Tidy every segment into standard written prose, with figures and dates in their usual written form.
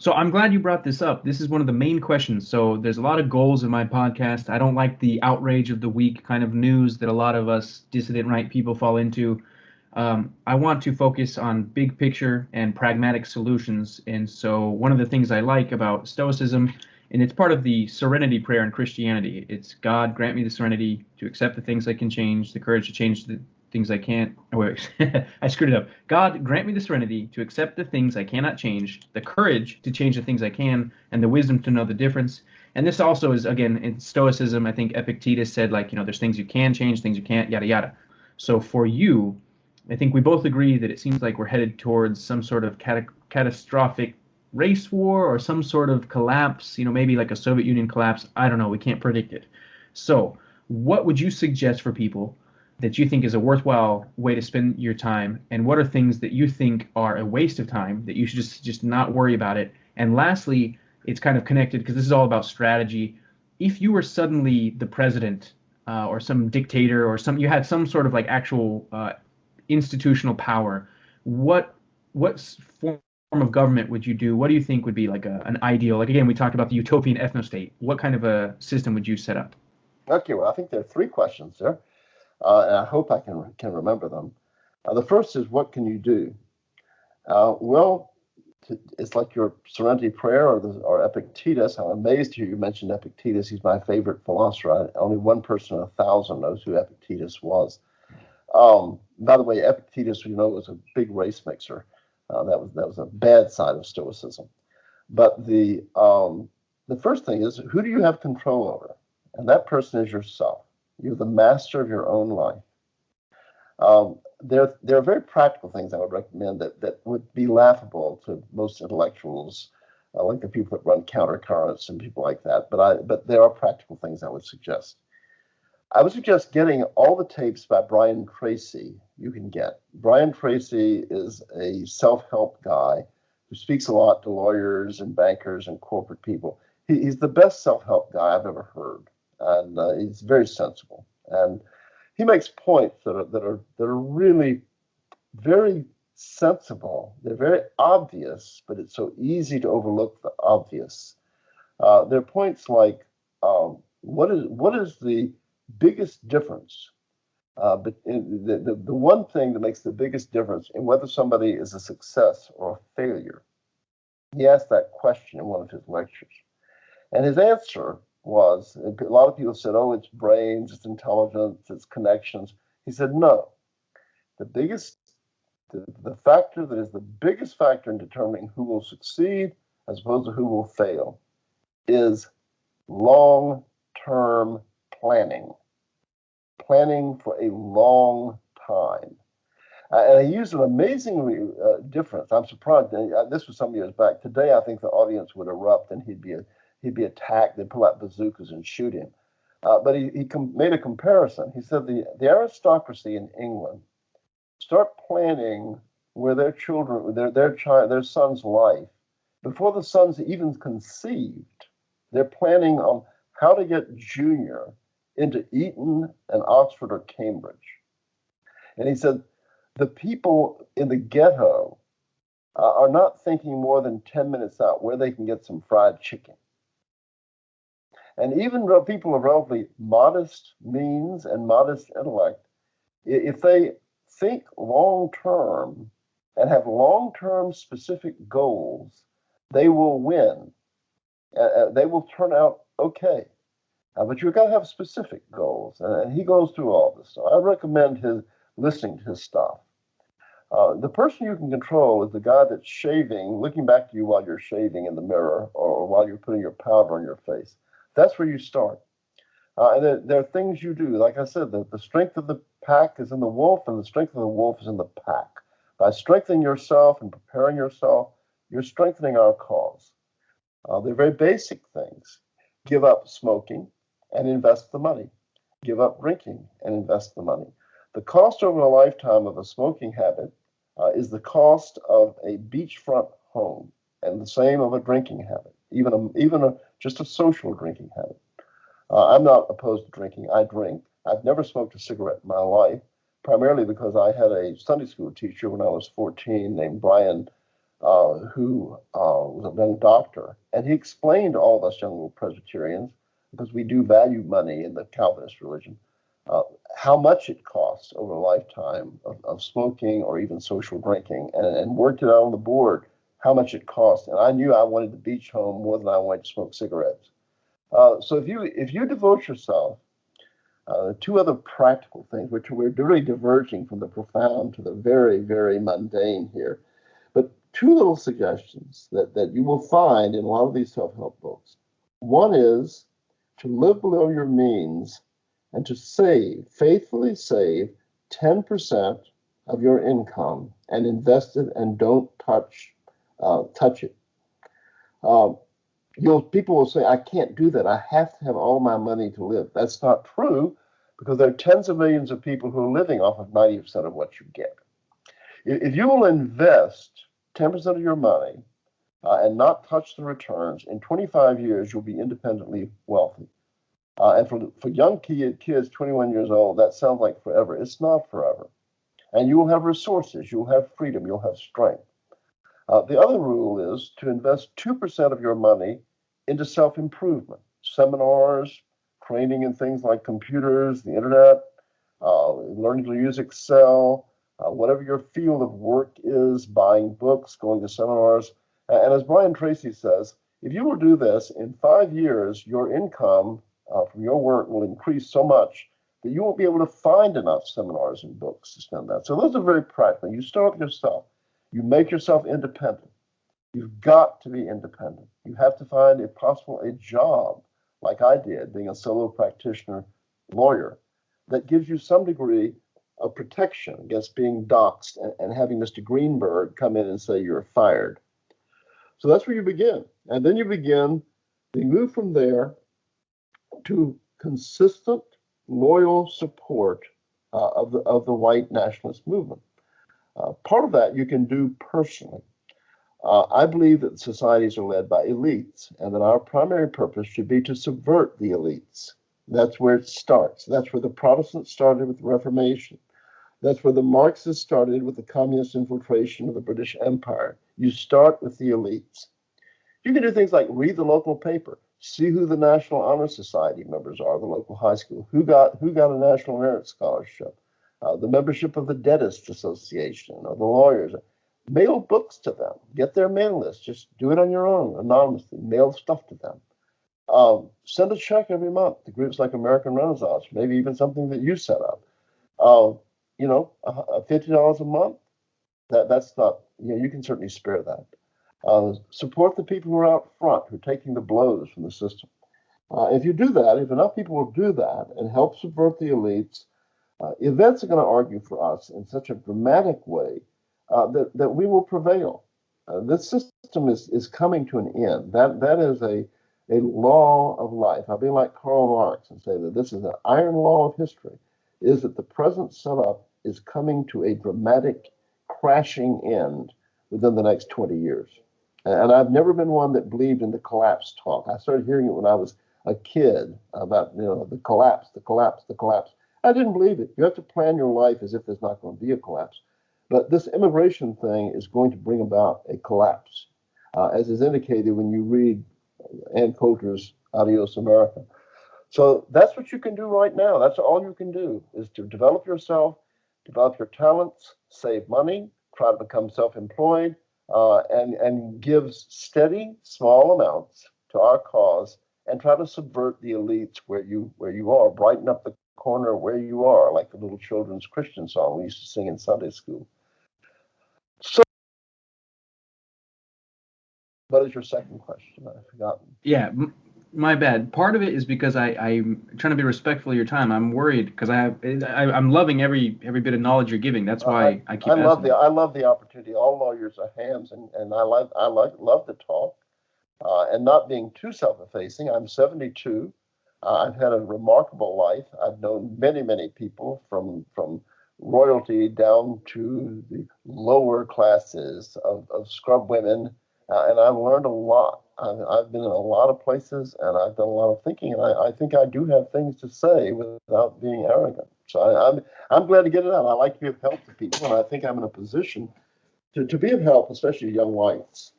So I'm glad you brought this up. This is one of the main questions. So there's a lot of goals in my podcast. I don't like the outrage of the week kind of news that a lot of us dissident right people fall into. I want to focus on big picture and pragmatic solutions. And so one of the things I like about Stoicism, and it's part of the serenity prayer in Christianity, it's God grant me the serenity to accept the things I can change, the courage to change the things I can't. Oh, wait, I screwed it up. God grant me the serenity to accept the things I cannot change, the courage to change the things I can, and the wisdom to know the difference. And this also is, again, in Stoicism, I think Epictetus said, like, there's things you can change, things you can't, yada, yada. So for you, I think we both agree that it seems like we're headed towards some sort of catastrophic race war or some sort of collapse, maybe like a Soviet Union collapse. I don't know. We can't predict it. So, what would you suggest for people that you think is a worthwhile way to spend your time? And what are things that you think are a waste of time that you should just not worry about it? And lastly, it's kind of connected because this is all about strategy. If you were suddenly the president or some dictator or you had some sort of like actual institutional power, what form of government would you do? What do you think would be like an ideal? Like again, we talked about the utopian ethnostate. What kind of a system would you set up? Okay, well, I think there are three questions there, and I hope I can remember them. The first is, what can you do? Well, it's like your Serenity Prayer or Epictetus. I'm amazed you mentioned Epictetus. He's my favorite philosopher. Only one person in 1,000 knows who Epictetus was. By the way, Epictetus, was a big race mixer. That was a bad side of Stoicism. But the first thing is, who do you have control over? And that person is yourself. You're the master of your own life. There are very practical things I would recommend that would be laughable to most intellectuals, like the people that run countercurrents and people like that. But there are practical things I would suggest. I would suggest getting all the tapes by Brian Tracy you can get. Brian Tracy is a self-help guy who speaks a lot to lawyers and bankers and corporate people. He's the best self-help guy I've ever heard, and he's very sensible. And he makes points that are really very sensible. They're very obvious, but it's so easy to overlook the obvious. They're points like, what is the biggest difference? But the one thing that makes the biggest difference in whether somebody is a success or a failure. He asked that question in one of his lectures. And his answer was, a lot of people said, oh, it's brains, it's intelligence, it's connections. He said, no. The factor that is the biggest factor in determining who will succeed as opposed to who will fail is long-term planning. Planning for a long time. And he used an amazingly difference. I'm surprised. This was some years back. Today, I think the audience would erupt and he'd be attacked. They'd pull out bazookas and shoot him. But he made a comparison. He said the aristocracy in England start planning where their children, their son's life before the son's even conceived. They're planning on how to get Junior into Eton and Oxford or Cambridge. And he said, the people in the ghetto are not thinking more than 10 minutes out where they can get some fried chicken. And even people of relatively modest means and modest intellect, if they think long-term and have long-term specific goals, they will win. They will turn out okay. But you've got to have specific goals. And he goes through all this. So I recommend listening to his stuff. The person you can control is the guy that's shaving, looking back to you while you're shaving in the mirror or while you're putting your powder on your face. That's where you start. And there are things you do. Like I said, the strength of the pack is in the wolf, and the strength of the wolf is in the pack. By strengthening yourself and preparing yourself, you're strengthening our cause. They're very basic things. Give up smoking and invest the money. Give up drinking and invest the money. The cost over a lifetime of a smoking habit is the cost of a beachfront home, and the same of a drinking habit, even just a social drinking habit. I'm not opposed to drinking. I drink. I've never smoked a cigarette in my life, primarily because I had a Sunday school teacher when I was 14 named Brian who was a young doctor, and he explained to all of us young Presbyterians, because we do value money in the Calvinist religion, uh, how much it costs over a lifetime of smoking or even social drinking, and worked it out on the board how much it cost. And I knew I wanted the beach home more than I wanted to smoke cigarettes. So if you devote yourself, two other practical things, which we're really diverging from the profound to the very, very mundane here, but two little suggestions that you will find in a lot of these self-help books. One is to live below your means and to faithfully save 10% of your income and invest it and don't touch it. Um, People will say, I can't do that. I have to have all my money to live. That's not true, because there are tens of millions of people who are living off of 90% of what you get. If you will invest 10% of your money and not touch the returns, in 25 years, you'll be independently wealthy. And for young kids, 21 years old, that sounds like forever. It's not forever. And you will have resources, you'll have freedom, you'll have strength. The other rule is to invest 2% of your money into self-improvement, seminars, training in things like computers, the internet, learning to use Excel, whatever your field of work is, buying books, going to seminars. And as Brian Tracy says, if you will do this, in 5 years, your income from your work will increase so much that you won't be able to find enough seminars and books to spend that. So those are very practical. You start with yourself. You make yourself independent. You've got to be independent. You have to find, if possible, a job, like I did, being a solo practitioner lawyer, that gives you some degree of protection against being doxxed and having Mr. Greenberg come in and say you're fired. So that's where you begin. And then you move from there to consistent, loyal support of the white nationalist movement. Part of that you can do personally. I believe that societies are led by elites, and that our primary purpose should be to subvert the elites. That's where it starts. That's where the Protestants started with the Reformation. That's where the Marxists started with the communist infiltration of the British Empire. You start with the elites. You can do things like read the local paper, see who the National Honor Society members are, the local high school, who got a National Merit Scholarship, the membership of the Dentists Association, or the lawyers. Mail books to them. Get their mail list. Just do it on your own, anonymously. Mail stuff to them. Send a check every month to groups like American Renaissance, maybe even something that you set up. $50 a month. That's not. You can certainly spare that. Support the people who are out front, who are taking the blows from the system. If you do that, if enough people will do that and help subvert the elites, events are going to argue for us in such a dramatic way that we will prevail. This system is coming to an end. That is a law of life. I'll be like Karl Marx and say that this is an iron law of history, is that the present setup is coming to a dramatic crashing end within the next 20 years. And I've never been one that believed in the collapse talk. I started hearing it when I was a kid about the collapse. I didn't believe it. You have to plan your life as if there's not going to be a collapse. But this immigration thing is going to bring about a collapse, as is indicated when you read Ann Coulter's Adios America. So that's what you can do right now. That's all you can do, is to develop yourself, develop your talents, save money, try to become self-employed, and give steady, small amounts to our cause, and try to subvert the elites where you are. Brighten up the corner where you are, like the little children's Christian song we used to sing in Sunday school. So, what is your second question? I've forgotten. Yeah, my bad. Part of it is because I'm trying to be respectful of your time. I'm worried because I'm loving every bit of knowledge you're giving. That's why I keep asking. I love the opportunity. All lawyers are hams, and I love to talk, and not being too self-effacing. I'm 72. I've had a remarkable life. I've known many people from royalty down to the lower classes of scrub women, and I've learned a lot. I've been in a lot of places, and I've done a lot of thinking, and I think I do have things to say without being arrogant. So I'm glad to get it out. I like to be of help to people, and I think I'm in a position to be of help, especially young whites,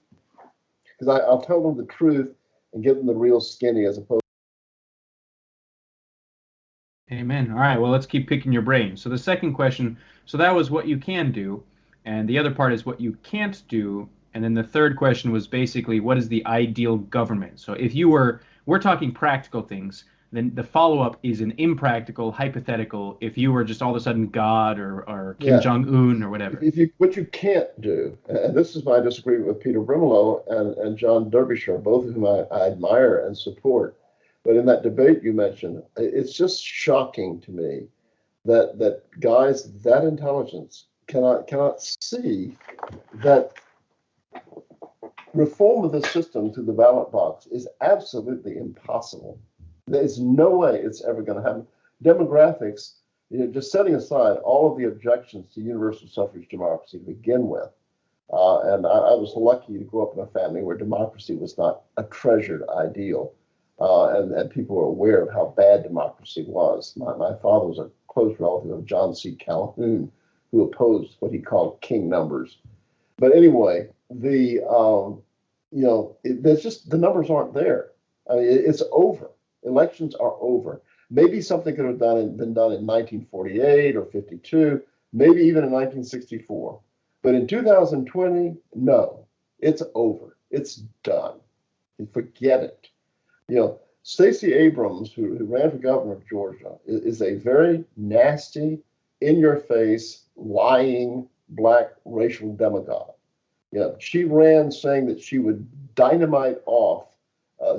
because I'll tell them the truth and give them the real skinny as opposed. Amen. All right, well, let's keep picking your brain. So the second question, so that was what you can do, and the other part is what you can't do, and then the third question was basically what is the ideal government? So if you were, we're talking practical things, then the follow-up is an impractical, hypothetical, if you were just all of a sudden God or Kim Yeah. Jong-un or whatever. If you what you can't do, and this is my disagreement with Peter Brimelow and John Derbyshire, both of whom I admire and support. But in that debate you mentioned, it's just shocking to me that guys that intelligence cannot see that reform of the system through the ballot box is absolutely impossible. There's no way it's ever going to happen. Demographics, just setting aside all of the objections to universal suffrage democracy to begin with, and I was lucky to grow up in a family where democracy was not a treasured ideal, and people were aware of how bad democracy was. My father was a close relative of John C. Calhoun, who opposed what he called king numbers. But anyway, there's just the numbers aren't there. I mean, it's over. Elections are over. Maybe something could have been done in 1948 or 52, maybe even in 1964. But in 2020, no, it's over. It's done. Forget it. Stacey Abrams, who ran for governor of Georgia, is a very nasty, in-your-face, lying, black racial demagogue. She ran saying that she would dynamite off,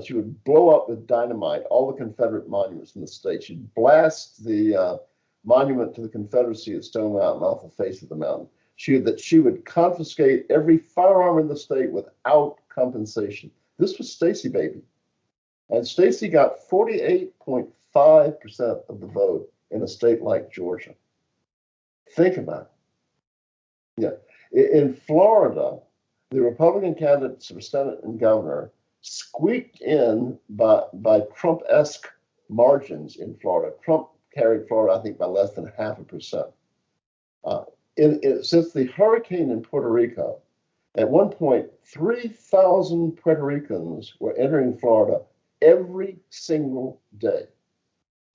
she would blow up with dynamite all the Confederate monuments in the state. She'd blast the monument to the Confederacy at Stone Mountain off the face of the mountain. She would confiscate every firearm in the state without compensation. This was Stacey, baby. And Stacey got 48.5% of the vote in a state like Georgia. Think about it. Yeah. In Florida, the Republican candidates for Senate and governor squeaked in by Trump-esque margins in Florida. Trump carried Florida, I think, by less than 0.5%. Since the hurricane in Puerto Rico, at one point, 3,000 Puerto Ricans were entering Florida every single day.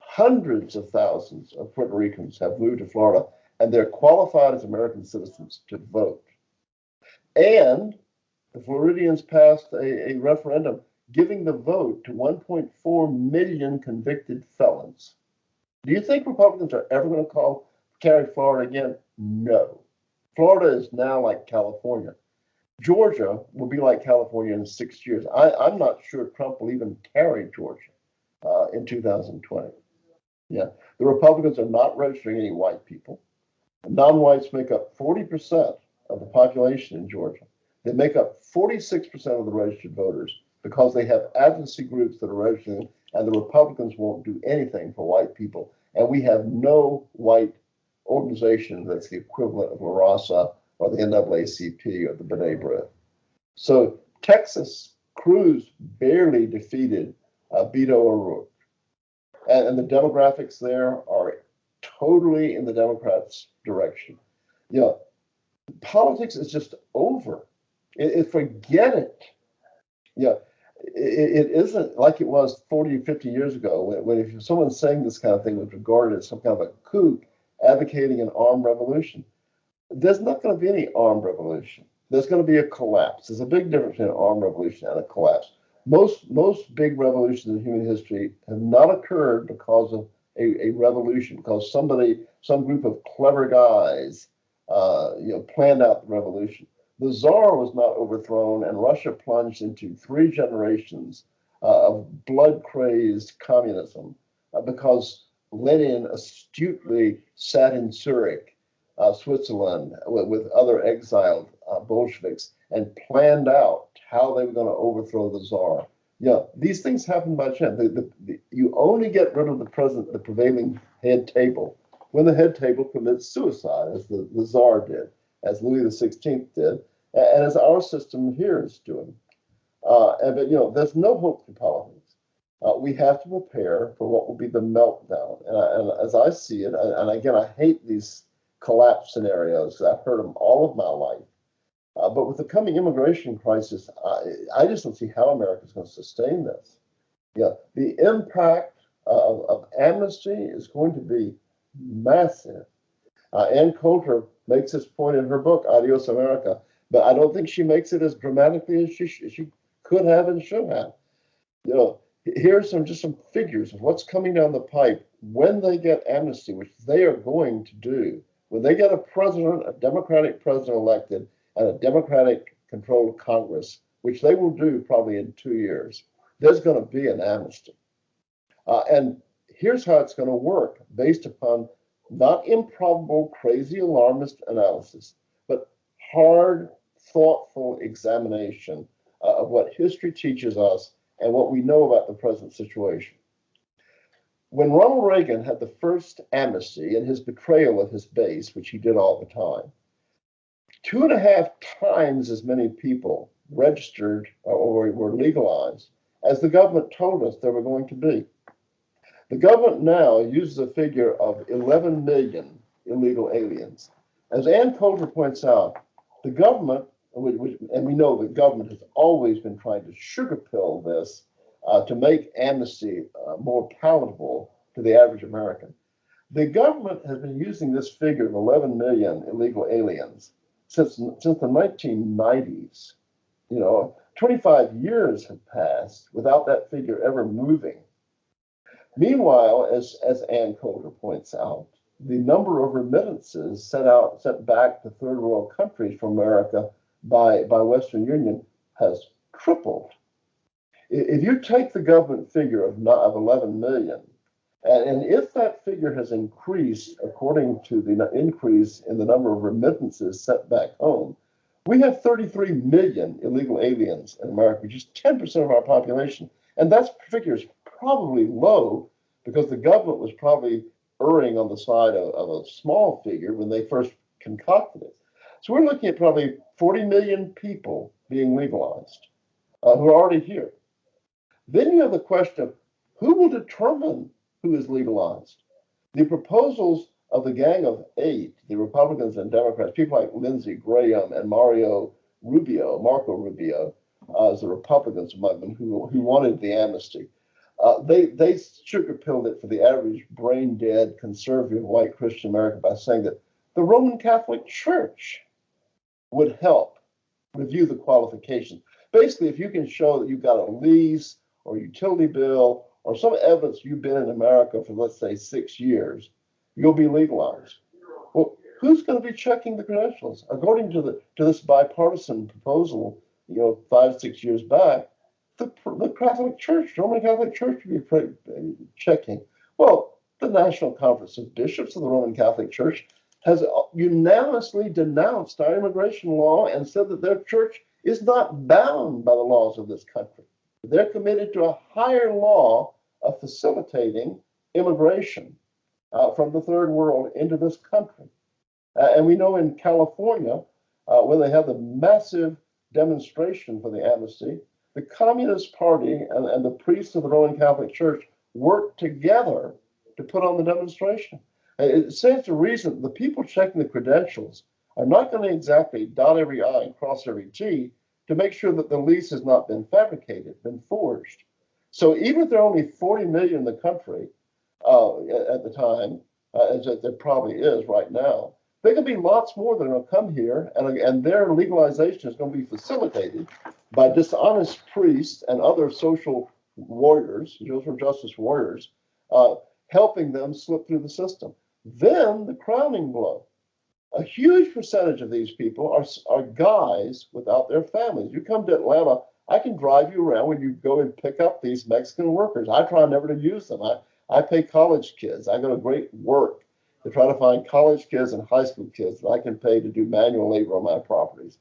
Hundreds of thousands of Puerto Ricans have moved to Florida, and they're qualified as American citizens to vote. And the Floridians passed a referendum giving the vote to 1.4 million convicted felons. Do you think Republicans are ever going to carry Florida again? No. Florida is now like California. Georgia will be like California in 6 years. I'm not sure Trump will even carry Georgia in 2020. Yeah, the Republicans are not registering any white people. Non-whites make up 40% of the population in Georgia. They make up 46% of the registered voters because they have advocacy groups that are registering, and the Republicans won't do anything for white people. And we have no white organization that's the equivalent of La Raza or the NAACP or the B'nai B'rith. So Texas, Cruz barely defeated Beto O'Rourke. And the demographics there are totally in the Democrats' direction. Politics is just over. Forget it. It isn't like it was 40 or 50 years ago when if someone's saying this kind of thing was regarded as some kind of a kook advocating an armed revolution. There's not going to be any armed revolution. There's going to be a collapse. There's a big difference between an armed revolution and a collapse. Most big revolutions in human history have not occurred because of a revolution, because some group of clever guys, planned out the revolution. The Tsar was not overthrown, and Russia plunged into 3 generations of blood-crazed communism because Lenin astutely sat in Zurich, Switzerland, with other exiled Bolsheviks and planned out how they were going to overthrow the Tsar. These things happen by chance. You only get rid of the prevailing head table when the head table commits suicide, as the Tsar did, as Louis XVI did, and as our system here is doing. But there's no hope for politics. We have to prepare for what will be the meltdown. And as I see it, and again, I hate these collapse scenarios. I've heard them all of my life. But with the coming immigration crisis, I just don't see how America's going to sustain this. Yeah, the impact of amnesty is going to be massive. Ann Coulter makes this point in her book, Adios America, but I don't think she makes it as dramatically as she could have and should have. You know, here's some figures of what's coming down the pipe when they get amnesty, which they are going to do. When they get a Democratic president elected, and a Democratic controlled Congress, which they will do probably in 2 years, there's going to be an amnesty. And here's how it's going to work based upon not improbable, crazy, alarmist analysis, but hard, thoughtful examination of what history teaches us and what we know about the present situation. When Ronald Reagan had the first amnesty and his betrayal of his base, which he did all the time, 2.5 times as many people registered or were legalized as the government told us there were going to be. The government now uses a figure of 11 million illegal aliens. As Ann Coulter points out, the government, and we know the government has always been trying to sugar pill this to make amnesty more palatable to the average American. The government has been using this figure of 11 million illegal aliens since the 1990s. 25 years have passed without that figure ever moving. Meanwhile, as Ann Coulter points out, the number of remittances sent back to third world countries from America by Western Union has tripled. If you take the government figure of 11 million, and if that figure has increased according to the increase in the number of remittances sent back home, we have 33 million illegal aliens in America, which is 10% of our population. And that figure is probably low because the government was probably erring on the side of a small figure when they first concocted it. So we're looking at probably 40 million people being legalized who are already here. Then you have the question of who will determine who is legalized. The proposals of the Gang of Eight, the Republicans and Democrats, people like Lindsey Graham and Marco Rubio, as the Republicans among them who wanted the amnesty, they sugar pilled it for the average brain dead conservative white Christian American by saying that the Roman Catholic Church would help review the qualifications. Basically, if you can show that you've got a lease or utility bill or some evidence you've been in America for, let's say, 6 years, you'll be legalized. Well, who's going to be checking the credentials? According to this bipartisan proposal, 5, 6 years back, the Catholic Church, the Roman Catholic Church, would be checking. Well, the National Conference of Bishops of the Roman Catholic Church has unanimously denounced our immigration law and said that their church is not bound by the laws of this country. They're committed to a higher law of facilitating immigration from the third world into this country. And we know in California, when they had the massive demonstration for the amnesty, the Communist Party and the priests of the Roman Catholic Church worked together to put on the demonstration. It stands to reason the people checking the credentials are not going to exactly dot every I and cross every T to make sure that the lease has not been fabricated, been forged. So even if there are only 40 million in the country at the time, as there probably is right now, there could be lots more that are going to come here, and their legalization is going to be facilitated by dishonest priests and other social warriors, social justice warriors, helping them slip through the system. Then the crowning blow. A huge percentage of these people are guys without their families. You come to Atlanta, I can drive you around when you go and pick up these Mexican workers. I try never to use them. I pay college kids. I go to great work to try to find college kids and high school kids that I can pay to do manual labor on my properties.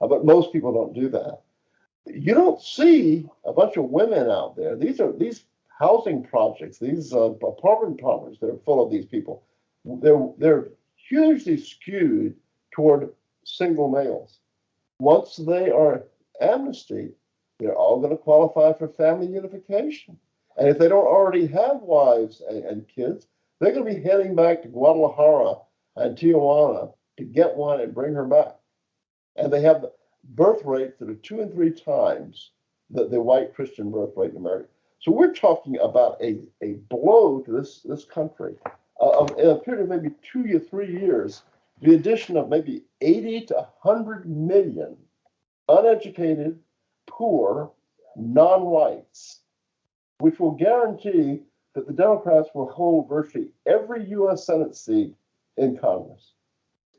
But most people don't do that. You don't see a bunch of women out there. These housing projects, these apartment projects that are full of these people. They're hugely skewed toward single males. Once they are amnestied, they're all going to qualify for family unification. And if they don't already have wives and kids, they're going to be heading back to Guadalajara and Tijuana to get one and bring her back. And they have birth rates that are 2 and 3 times the white Christian birth rate in America. So we're talking about a blow to this country in a period of maybe 2 or 3 years, the addition of maybe 80 to 100 million uneducated, poor, non-whites, which will guarantee that the Democrats will hold virtually every U.S. Senate seat in Congress.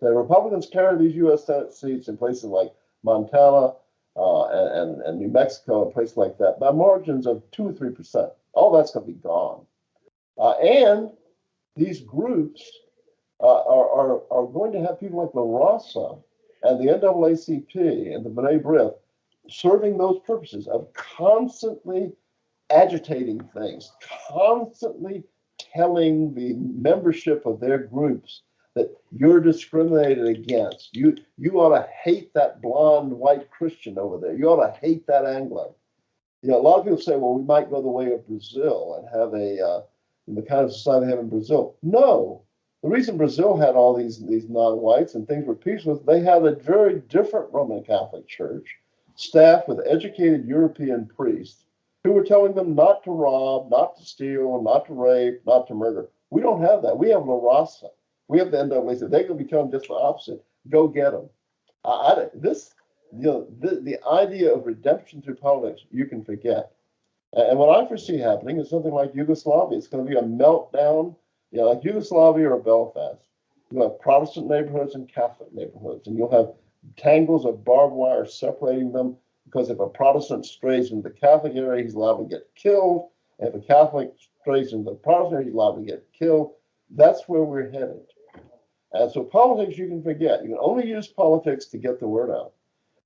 The Republicans carry these U.S. Senate seats in places like Montana and New Mexico and places like that by margins of 2 or 3%. All that's going to be gone. And these groups are going to have people like La Raza and the NAACP and the B'nai B'rith serving those purposes of constantly agitating things, constantly telling the membership of their groups that you're discriminated against. You ought to hate that blonde white Christian over there. You ought to hate that Anglo. A lot of people say, well, we might go the way of Brazil and have the kind of society they have in Brazil. No. The reason Brazil had all these non-whites and things were peaceful is they had a very different Roman Catholic Church, staffed with educated European priests who were telling them not to rob, not to steal, not to rape, not to murder. We don't have that. We have La Raza. We have the NAACP. They can become just the opposite. Go get them. The idea of redemption through politics, you can forget. And what I foresee happening is something like Yugoslavia. It's going to be a meltdown, like Yugoslavia or Belfast. You'll have Protestant neighborhoods and Catholic neighborhoods, and you'll have tangles of barbed wire separating them because if a Protestant strays into the Catholic area, he's liable to get killed. And if a Catholic strays into the Protestant area, he's liable to get killed. That's where we're headed. And so politics, you can forget. You can only use politics to get the word out.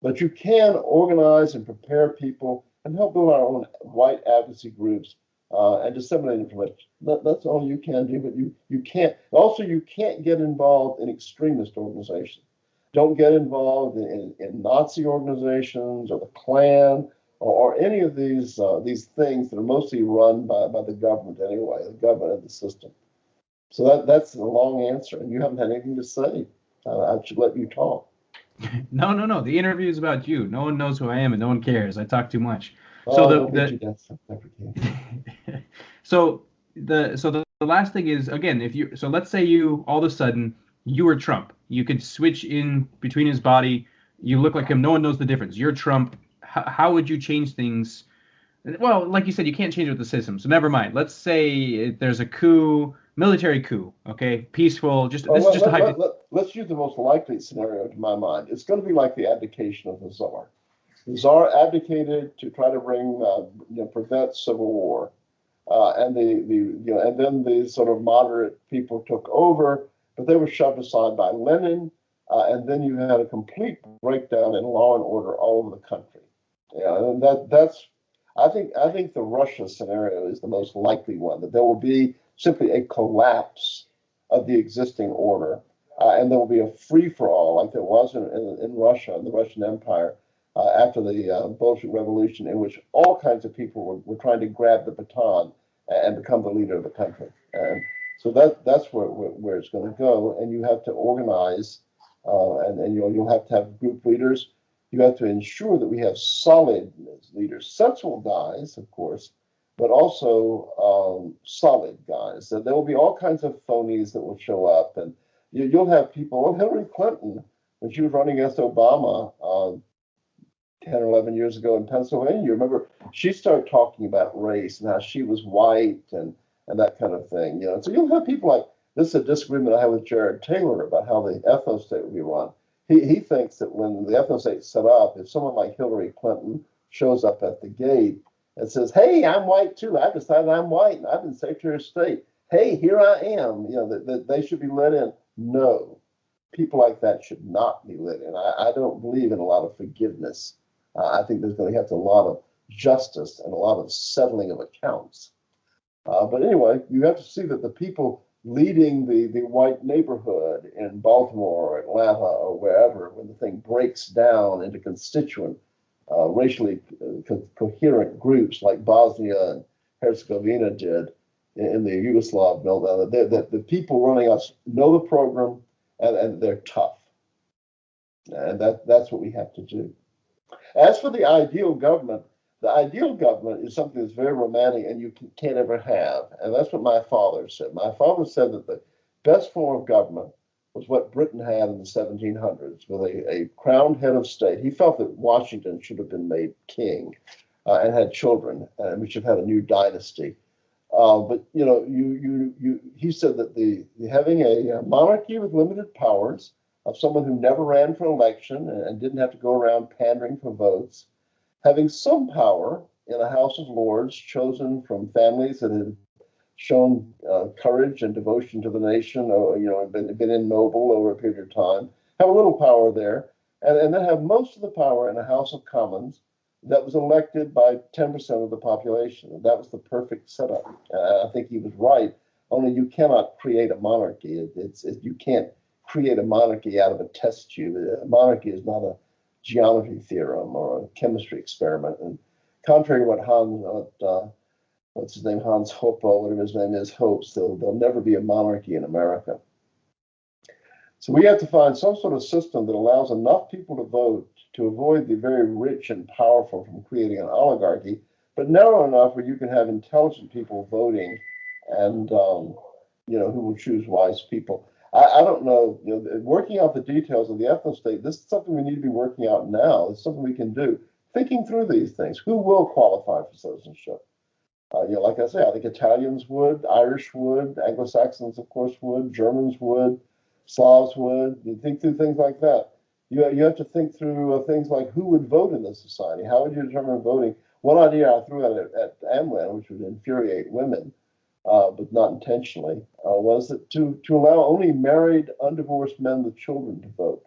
But you can organize and prepare people and help build our own white advocacy groups and disseminate information. That's all you can do, but you can't. Also, you can't get involved in extremist organizations. Don't get involved in Nazi organizations or the Klan or any of these things that are mostly run by the government anyway, the government and the system. So that's a long answer, and you haven't had anything to say. I should let you talk. No. The interview is about you. No one knows who I am, and no one cares. I talk too much. So the last thing is, again, let's say you all of a sudden you were Trump. You could switch in between his body. You look like him. No one knows the difference. You're Trump. How would you change things? Well, like you said, you can't change it with the system. So never mind. Let's say there's a coup, military coup. Okay, peaceful. Let's use the most likely scenario to my mind. It's going to be like the abdication of the Tsar. The Tsar abdicated to try to prevent civil war, and then the sort of moderate people took over, but they were shoved aside by Lenin, and then you had a complete breakdown in law and order all over the country. And that's I think the Russia scenario is the most likely one, that there will be simply a collapse of the existing order, and there will be a free-for-all like there was in Russia, in the Russian Empire, after the Bolshevik Revolution, in which all kinds of people were trying to grab the baton and become the leader of the country. And so that's where it's going to go, and you have to organize, and you'll have to have group leaders. You have to ensure that we have solid leaders, sensible guys, of course, but also solid guys. So there will be all kinds of phonies that will show up, and you'll have people. Well, Hillary Clinton, when she was running against Obama 10 or 11 years ago in Pennsylvania, you remember she started talking about race and how she was white and that kind of thing. So you'll have people like this. Is a disagreement I have with Jared Taylor about how the ethno-state will be run. He thinks that when the ethno-state is set up, if someone like Hillary Clinton shows up at the gate and says, "Hey, I'm white too. I decided I'm white, and I've been Secretary of State. Hey, here I am." That they should be let in. No, people like that should not be let in. I don't believe in a lot of forgiveness. I think there's going to have to be a lot of justice and a lot of settling of accounts. But anyway, you have to see that the people leading the white neighborhood in Baltimore or Atlanta or wherever, when the thing breaks down into constituent, racially coherent groups like Bosnia and Herzegovina did in the Yugoslav meltdown, that the people running us know the program and they're tough. And that's what we have to do. As for the ideal government is something that's very romantic and you can't ever have. And that's what my father said. My father said that the best form of government was what Britain had in the 1700s with a crowned head of state. He felt that Washington should have been made king and had children, and we should have had a new dynasty. But he said that the having a monarchy with limited powers of someone who never ran for election and didn't have to go around pandering for votes, having some power in a House of Lords chosen from families that had shown courage and devotion to the nation, or been in noble over a period of time, have a little power there, and then have most of the power in a House of Commons that was elected by 10% of the population. That was the perfect setup. I think he was right. Only you cannot create a monarchy. You can't create a monarchy out of a test tube. A monarchy is not a geometry theorem or a chemistry experiment. And contrary to what what's his name, Hans Hoppe, whatever his name is, hopes, there'll never be a monarchy in America. So we have to find some sort of system that allows enough people to vote to avoid the very rich and powerful from creating an oligarchy, but narrow enough where you can have intelligent people voting and, who will choose wise people. I don't know, working out the details of the ethno-state, this is something we need to be working out now. It's something we can do. Thinking through these things. Who will qualify for citizenship? Like I say, I think Italians would, Irish would, Anglo-Saxons, of course, would, Germans would, Slavs would. You think through things like that. You have to think through things like who would vote in this society. How would you determine voting? One idea I threw out at AmLand, which would infuriate women, but not intentionally, was that to allow only married, undivorced men with children to vote.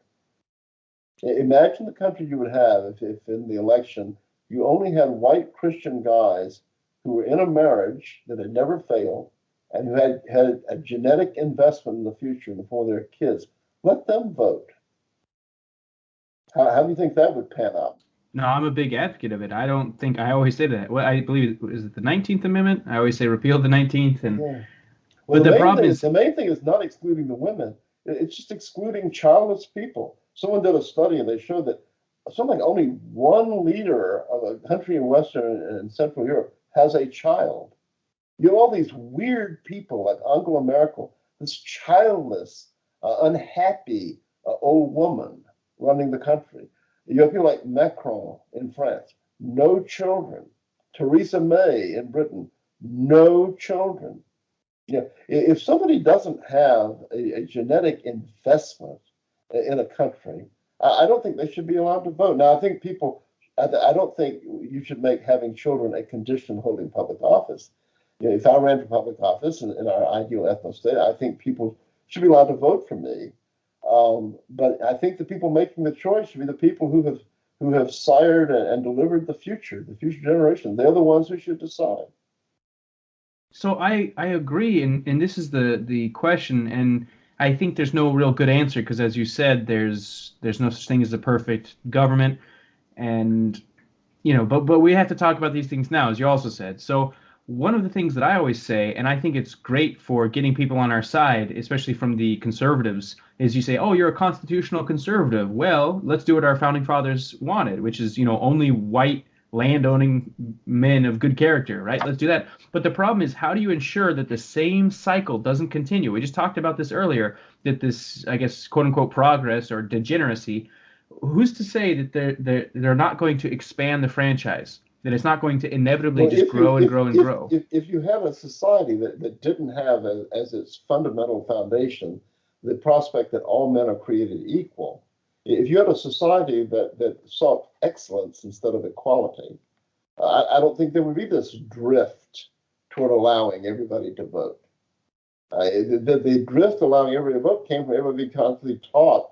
Imagine the country you would have if in the election you only had white Christian guys who were in a marriage that had never failed and who had a genetic investment in the future in the form of their kids. Let them vote. How do you think that would pan out? No, I'm a big advocate of it. I always say that. Well, I believe, is it the 19th Amendment? I always say repeal the 19th. And yeah. Well, but the problem is the main thing is not excluding the women. It's just excluding childless people. Someone did a study and they showed that something like only one leader of a country in Western and Central Europe has a child. You have all these weird people like Angela Merkel, this childless, unhappy old woman running the country. You have people like Macron in France, no children. Theresa May in Britain, no children. If somebody doesn't have a genetic investment in a country, I don't think they should be allowed to vote. Now, I don't think you should make having children a condition of holding public office. If I ran for public office in our ideal ethno-state, I think people should be allowed to vote for me. But I think the people making the choice should be the people who have sired and delivered the future generation. They're the ones who should decide. So I agree, and this is the question, and I think there's no real good answer because, as you said, there's no such thing as a perfect government, and but we have to talk about these things now, as you also said. So one of the things that I always say, and I think it's great for getting people on our side, especially from the conservatives, is you say, oh, you're a constitutional conservative. Well, let's do what our founding fathers wanted, which is only white landowning men of good character, right? Let's do that. But the problem is, how do you ensure that the same cycle doesn't continue? We just talked about this earlier, that this, I guess, quote unquote, progress or degeneracy, who's to say that they're not going to expand the franchise, that it's not going to inevitably grow and grow? If you have a society that didn't have as its fundamental foundation the prospect that all men are created equal, if you had a society that sought excellence instead of equality, I don't think there would be this drift toward allowing everybody to vote. The drift allowing everybody to vote came from everybody constantly taught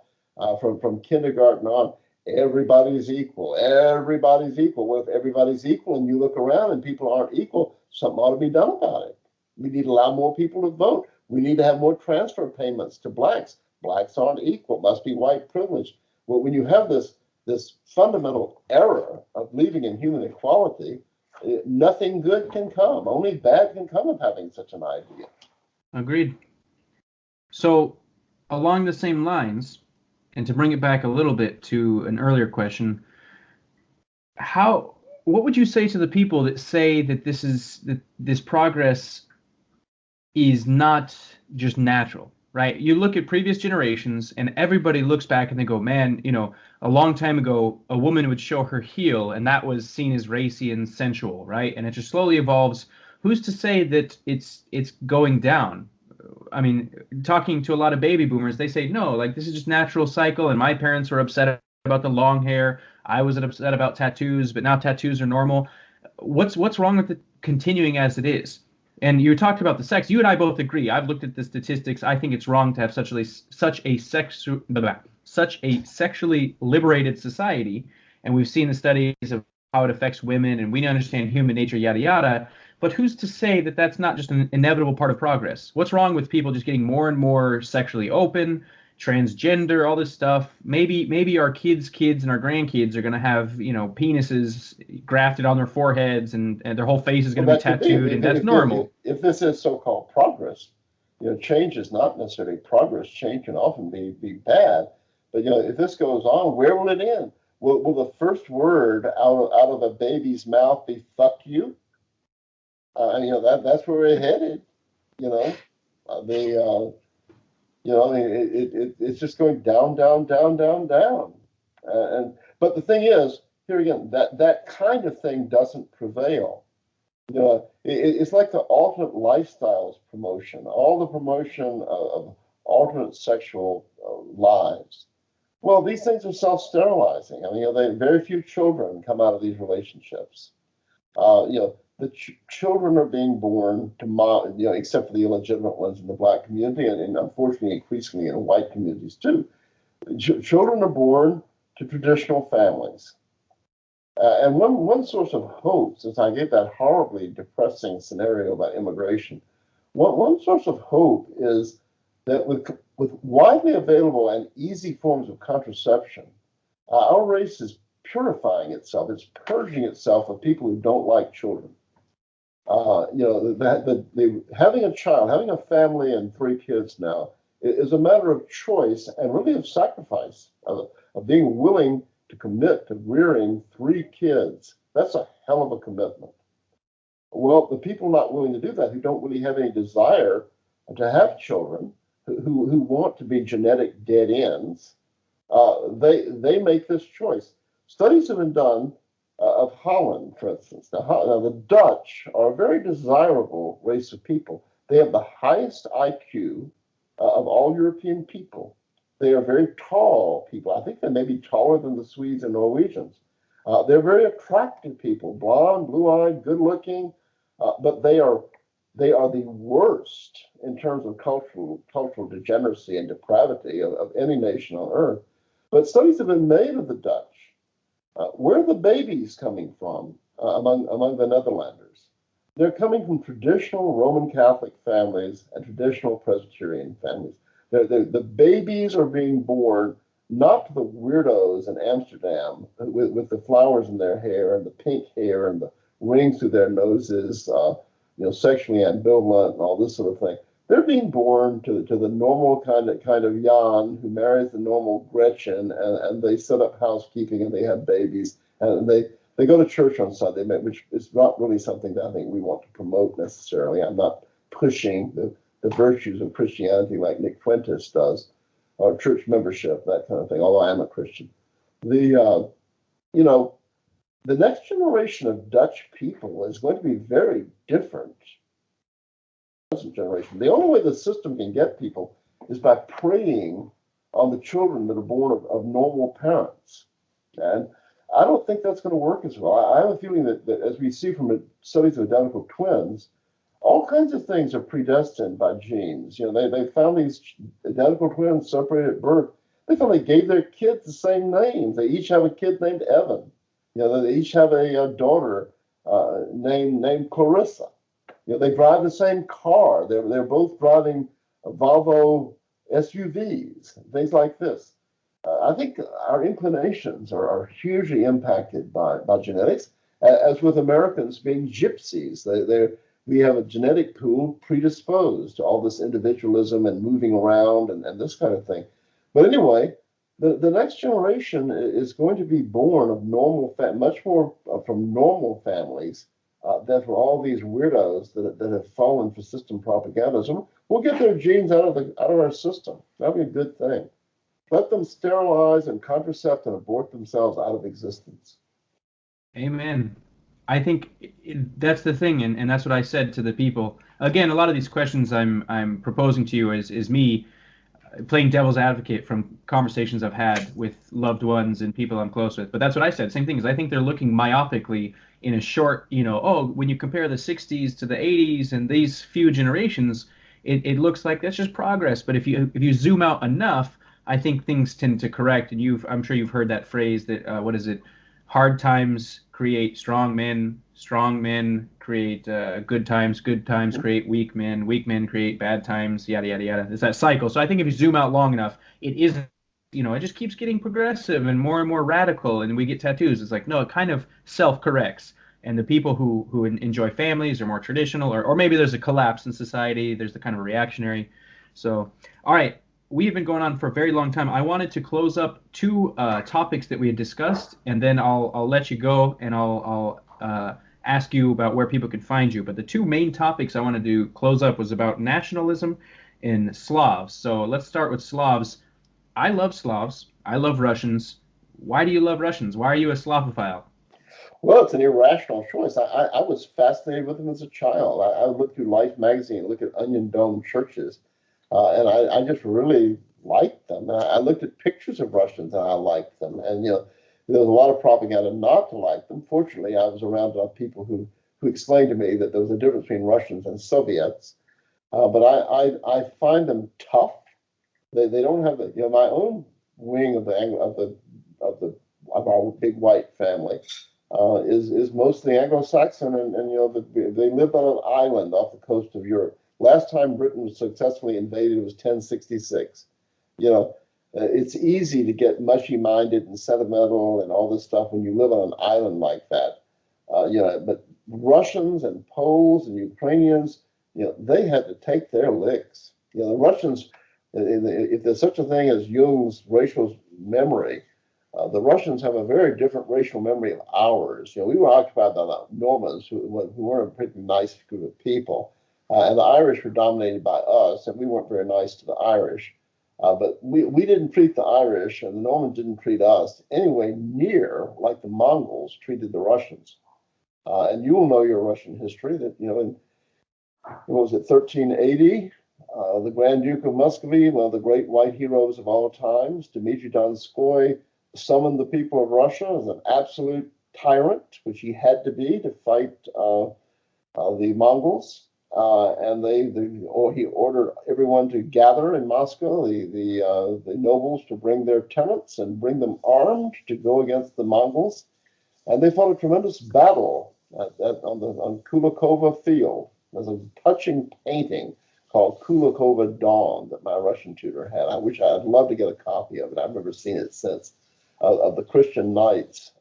from kindergarten on, everybody's equal. Everybody's equal. Well, if everybody's equal and you look around and people aren't equal, something ought to be done about it. We need to allow more people to vote. We need to have more transfer payments to blacks. Blacks aren't equal, must be white privilege. Well, when you have this fundamental error of believing in human equality, nothing good can come. Only bad can come of having such an idea. Agreed. So along the same lines, And to bring it back a little bit to an earlier question, how what would you say to the people that say that this progress is not just natural, right? You look at previous generations and everybody looks back and they go, man, a long time ago, a woman would show her heel and that was seen as racy and sensual, right? And it just slowly evolves. Who's to say that it's going down? I mean, talking to a lot of baby boomers, they say, no, like this is just natural cycle. And my parents were upset about the long hair. I was upset about tattoos, but now tattoos are normal. What's wrong with it continuing as it is? And you talked about the sex. You and I both agree. I've looked at the statistics. I think it's wrong to have such a sexually liberated society. And we've seen the studies of how it affects women, and we understand human nature, yada yada. But who's to say that that's not just an inevitable part of progress? What's wrong with people just getting more and more sexually open, transgender, all this stuff? Maybe our kids and our grandkids are going to have, penises grafted on their foreheads and their whole face is going to be tattooed, and that's normal. If this is so-called progress, change is not necessarily progress. Change can often be bad. But, if this goes on, where will it end? Will the first word out of a baby's mouth be "fuck you"? That's where we're headed. It's just going down, down, down, down, down. But the thing is, here again, that kind of thing doesn't prevail. It's like the alternate lifestyles promotion, all the promotion of alternate sexual lives. Well, these things are self-sterilizing. Very few children come out of these relationships. The children are being born to, except for the illegitimate ones in the Black community, and unfortunately, increasingly in white communities too. Children are born to traditional families. And one source of hope, since I gave that horribly depressing scenario about immigration, one source of hope is that with widely available and easy forms of contraception, our race is purifying itself. It's purging itself of people who don't like children. Having a child, having a family and 3 kids now is a matter of choice and really of sacrifice, of being willing to commit to rearing 3 kids. That's a hell of a commitment. Well, the people not willing to do that, who don't really have any desire to have children, who want to be genetic dead ends, they make this choice. Studies have been done of Holland, for instance. Now, the Dutch are a very desirable race of people. They have the highest IQ of all European people. They are very tall people. I think they may be taller than the Swedes and Norwegians. They're very attractive people, blonde, blue-eyed, good-looking, but they are the worst in terms of cultural degeneracy and depravity of any nation on earth. But studies have been made of the Dutch. Where are the babies coming from among the Netherlanders? They're coming from traditional Roman Catholic families and traditional Presbyterian families. The babies are being born not to the weirdos in Amsterdam with the flowers in their hair and the pink hair and the rings through their noses, sexually ambivalent and all this sort of thing. They're being born to the normal kind of Jan who marries the normal Gretchen, and they set up housekeeping and they have babies and they go to church on Sunday, which is not really something that I think we want to promote necessarily. I'm not pushing the virtues of Christianity like Nick Fuentes does, or church membership, that kind of thing, although I am a Christian. The next generation of Dutch people is going to be very different. Generation. The only way the system can get people is by preying on the children that are born of normal parents. And I don't think that's going to work as well. I have a feeling that as we see from studies of identical twins, all kinds of things are predestined by genes. They found these identical twins separated at birth. They found they gave their kids the same names. They each have a kid named Evan. They each have a daughter named Clarissa. They drive the same car. They're both driving Volvo SUVs, things like this. I think our inclinations are hugely impacted by genetics, as with Americans being gypsies. We have a genetic pool predisposed to all this individualism and moving around and this kind of thing. But anyway, The next generation is going to be born of much more from normal families than from all these weirdos that have fallen for system propaganda. So we'll get their genes out of our system. That'll be a good thing. Let them sterilize and contracept and abort themselves out of existence. Amen. I think that's the thing, and that's what I said to the people. Again, a lot of these questions I'm proposing to you is me playing devil's advocate from conversations I've had with loved ones and people I'm close with. But that's what I said. Same thing is I think they're looking myopically in a short, oh, when you compare the 60s to the 80s and these few generations, it looks like that's just progress. But if you zoom out enough, I think things tend to correct. And I'm sure you've heard that phrase that what is it? Hard times create strong men create good times create weak men create bad times, yada, yada, yada. It's that cycle. So I think if you zoom out long enough, it isn't, it just keeps getting progressive and more radical, and we get tattoos. It's like, no, it kind of self-corrects. And the people who enjoy families are more traditional, or maybe there's a collapse in society. There's the kind of reactionary. So, all right, we've been going on for a very long time. I wanted to close up two topics that we had discussed, and then I'll let you go, and I'll ask you about where people can find you. But the two main topics I wanted to close up was about nationalism and Slavs. So let's start with Slavs. I love Slavs. I love Russians. Why do you love Russians? Why are you a Slavophile? Well, it's an irrational choice. I was fascinated with them as a child. I would look through Life magazine, look at onion dome churches, and I just really liked them. I looked at pictures of Russians and I liked them. And, there was a lot of propaganda not to like them. Fortunately, I was around enough people who explained to me that there was a difference between Russians and Soviets. But I find them tough. They don't have the, my own wing of our big white family is mostly Anglo-Saxon, and they lived on an island off the coast of Europe. Last time Britain was successfully invaded was 1066. It's easy to get mushy-minded and sentimental and all this stuff when you live on an island like that. But Russians and Poles and Ukrainians, they had to take their licks. The Russians, if there's such a thing as Jung's racial memory, the Russians have a very different racial memory of ours. We were occupied by the Normans, who weren't a pretty nice group of people, and the Irish were dominated by us, and we weren't very nice to the Irish. But we didn't treat the Irish, and the Normans didn't treat us anyway near like the Mongols treated the Russians. And you will know your Russian history that, in, what was it, 1380, the Grand Duke of Muscovy, one of the great white heroes of all times, Dmitry Donskoy, summoned the people of Russia as an absolute tyrant, which he had to be to fight the Mongols. And he ordered everyone to gather in Moscow, the nobles to bring their tenants and bring them armed to go against the Mongols. And they fought a tremendous battle on Kulakova Field. There's a touching painting called Kulakova Dawn that my Russian tutor had. I'd love to get a copy of it. I've never seen it since. Of the Christian knights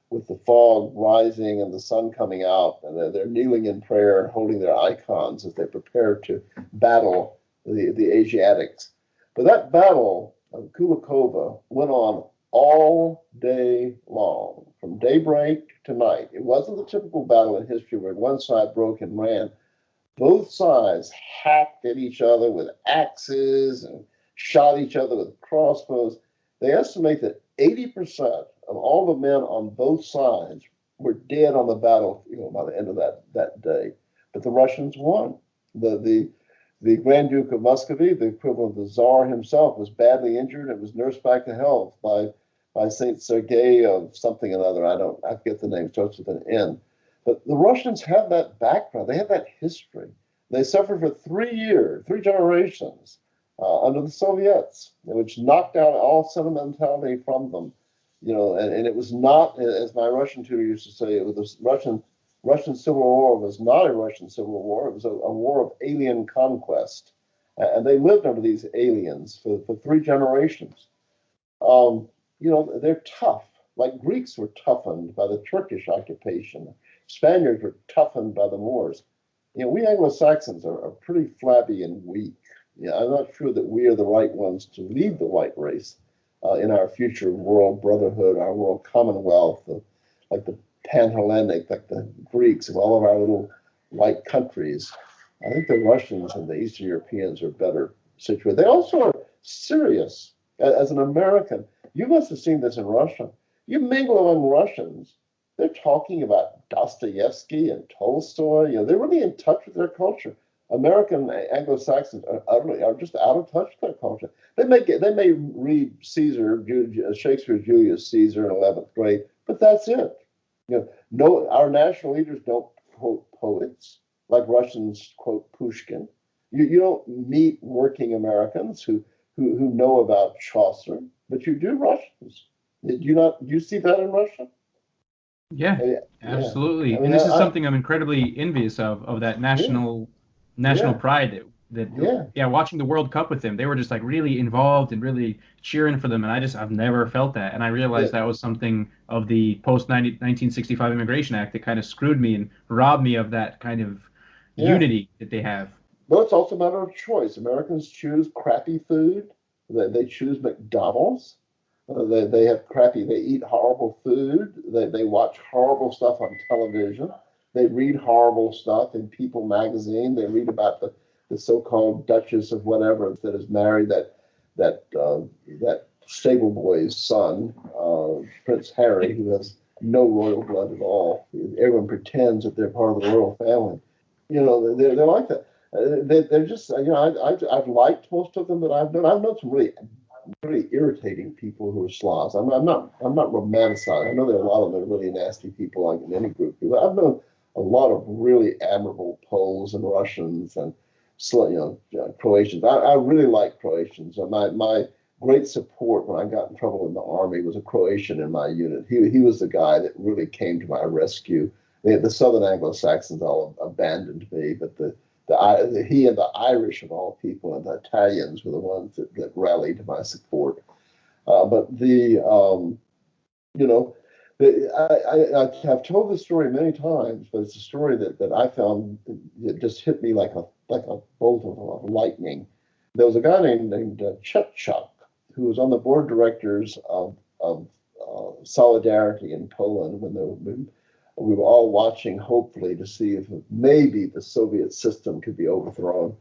with the fog rising and the sun coming out, and they're kneeling in prayer, holding their icons as they prepare to battle the Asiatics. But that battle of Kulakova went on all day long, from daybreak to night. It wasn't the typical battle in history where one side broke and ran. Both sides hacked at each other with axes and shot each other with crossbows. They estimate that 80% of all the men on both sides were dead on the battlefield by the end of that day. But the Russians won. The Grand Duke of Muscovy, the equivalent of the Tsar himself, was badly injured and was nursed back to health by Saint Sergei of something or other. I forget the name, starts with an N. But the Russians have that background. They have that history. They suffered for 3 years, 3 generations under the Soviets, which knocked out all sentimentality from them. And it was not, as my Russian tutor used to say, it was the Russian Civil War was not a Russian Civil War. It was a war of alien conquest. And they lived under these aliens for 3 generations. They're tough. Like Greeks were toughened by the Turkish occupation. Spaniards were toughened by the Moors. We Anglo-Saxons are pretty flabby and weak. I'm not sure that we are the right ones to lead the white race. in our future world brotherhood, our world commonwealth, like the Pan-Hellenic, like the Greeks, of all of our little white countries. I think the Russians and the Eastern Europeans are better situated. They also are serious. As an American, you must have seen this in Russia. You mingle among Russians, they're talking about Dostoevsky and Tolstoy. They're really in touch with their culture. American Anglo-Saxons are just out of touch with their culture. They may read Shakespeare's Julius Caesar in 11th grade, but that's it. No, our national leaders don't quote poets like Russians quote Pushkin. You don't meet working Americans who know about Chaucer, but you do Russians. Did you not? Do you see that in Russia? Yeah, Yeah. absolutely. I And mean, this is something I'm incredibly envious of that yeah, national yeah, pride yeah, yeah, watching the World Cup with them, they were just like really involved and really cheering for them. And I've never felt that. And I yeah, realized that was something of the post 1965 Immigration Act that kind of screwed me and robbed me of that kind of yeah. unity that they have. But it's also a matter of choice. Americans choose crappy food. They choose McDonald's. They have crappy, they eat horrible food. They watch horrible stuff on television. They read horrible stuff in People magazine. They read about the so-called Duchess of whatever that is married that that stable boy's son, Prince Harry, who has no royal blood at all. Everyone pretends that they're part of the royal family. They're like that. They're just, I've liked most of them that I've known. I've known some really irritating people who are Slavs. I'm not romanticized. I know there are a lot of them really nasty people, like in any group. But I've known a lot of really admirable Poles and Russians and Croatians. I really like Croatians. My great support when I got in trouble in the army was a Croatian in my unit. He was the guy that really came to my rescue. The Southern Anglo-Saxons all abandoned me, but he and the Irish of all people and the Italians were the ones that rallied to my support. But you know, I have told this story many times, but it's a story that I found that just hit me like a bolt of lightning. There was a guy named Chuk, who was on the board of directors of Solidarity in Poland when we were all watching, hopefully, to see if maybe the Soviet system could be overthrown.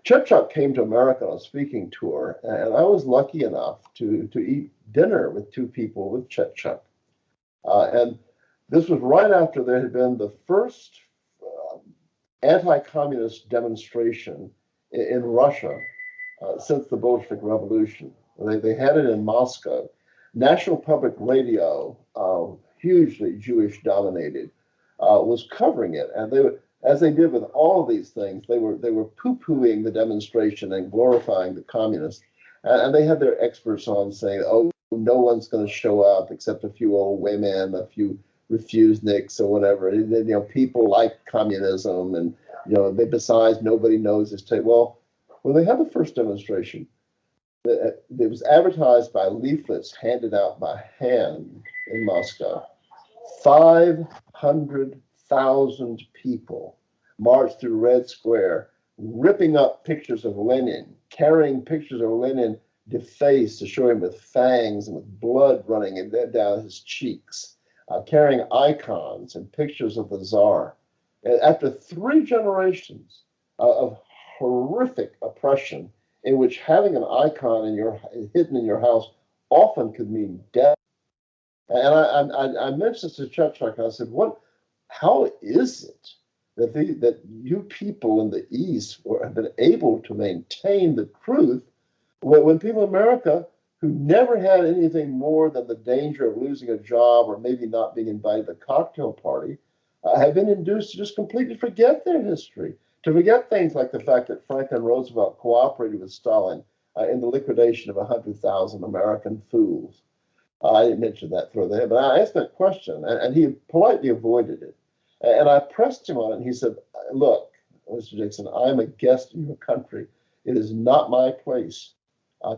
Chuk came to America on a speaking tour, and I was lucky enough to eat dinner with two people with Chuk. And this was right after there had been the first anti-communist demonstration in Russia since the Bolshevik Revolution. They had it in Moscow. National Public Radio, hugely Jewish dominated, was covering it, and as they did with all of these things, they were poo-pooing the demonstration and glorifying the communists, and they had their experts on saying, "Oh, no one's going to show up except a few old women, a few refuseniks or whatever. People like communism, and besides, nobody knows this tape." Well, when they had the first demonstration, it was advertised by leaflets handed out by hand in Moscow. 500,000 people marched through Red Square, ripping up pictures of Lenin, carrying pictures of Lenin defaced to show him with fangs and with blood running down his cheeks, carrying icons and pictures of the Tsar. And after 3 generations of horrific oppression, in which having an icon hidden in your house often could mean death. And I mentioned this to Chuk. I said, how is it that you people in the East have been able to maintain the truth when people in America who never had anything more than the danger of losing a job or maybe not being invited to the cocktail party have been induced to just completely forget their history, to forget things like the fact that Franklin Roosevelt cooperated with Stalin in the liquidation of 100,000 American fools. I didn't mention that through there, but I asked that question, and he politely avoided it. And I pressed him on it, and he said, "Look, Mr. Dickson, I'm a guest in your country. It is not my place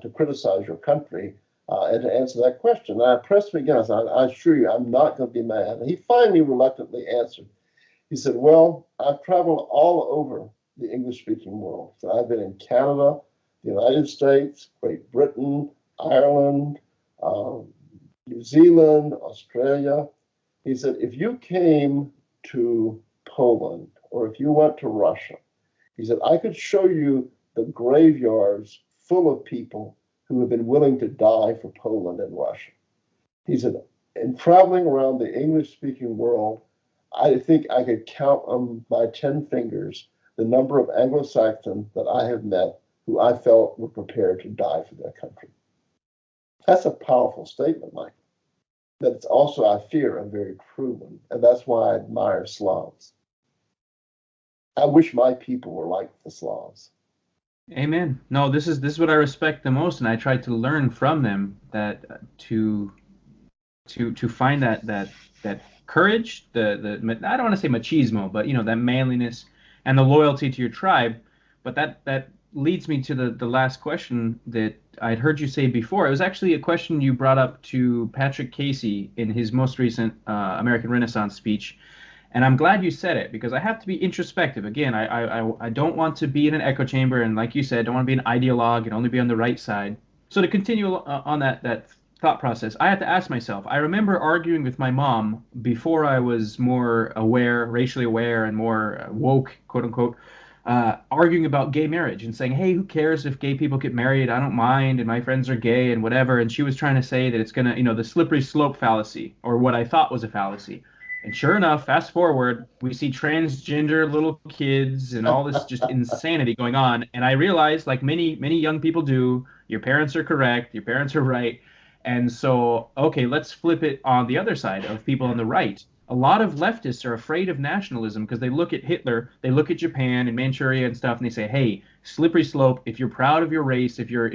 to criticize your country and to answer that question." And I pressed him again. I said, "I assure you, I'm not going to be mad." And he finally reluctantly answered. He said, "Well, I've traveled all over the English-speaking world. So I've been in Canada, the United States, Great Britain, Ireland, uh, New Zealand, Australia. He said, if you came to Poland or if you went to Russia, he said, I could show you the graveyards full of people who have been willing to die for Poland and Russia. He said, in traveling around the English speaking world, I think I could count on my 10 fingers the number of Anglo-Saxons that I have met who I felt were prepared to die for their country. That's a powerful statement, Mike. But it's also, I fear, a very true one. And that's why I admire Slavs. I wish my people were like the Slavs. Amen. No, this is what I respect the most, and I try to learn from them that to find that courage, the I don't want to say machismo, but that manliness and the loyalty to your tribe. But that leads me to the last question that I'd heard you say before. It was actually a question you brought up to Patrick Casey in his most recent American Renaissance speech. And I'm glad you said it because I have to be introspective. Again, I don't want to be in an echo chamber, and like you said, don't want to be an ideologue and only be on the right side. So to continue on that thought process, I had to ask myself. I remember arguing with my mom before I was more aware, racially aware, and more woke, quote unquote, arguing about gay marriage and saying, "Hey, who cares if gay people get married? I don't mind, and my friends are gay and whatever." And she was trying to say that it's gonna, the slippery slope fallacy, or what I thought was a fallacy. And sure enough, fast forward, we see transgender little kids and all this just insanity going on. And I realized, like many young people do, your parents are correct, your parents are right. And so, okay, let's flip it on the other side of people on the right. A lot of leftists are afraid of nationalism because they look at Hitler, they look at Japan and Manchuria and stuff, and they say, "Hey, slippery slope. If you're proud of your race, if you're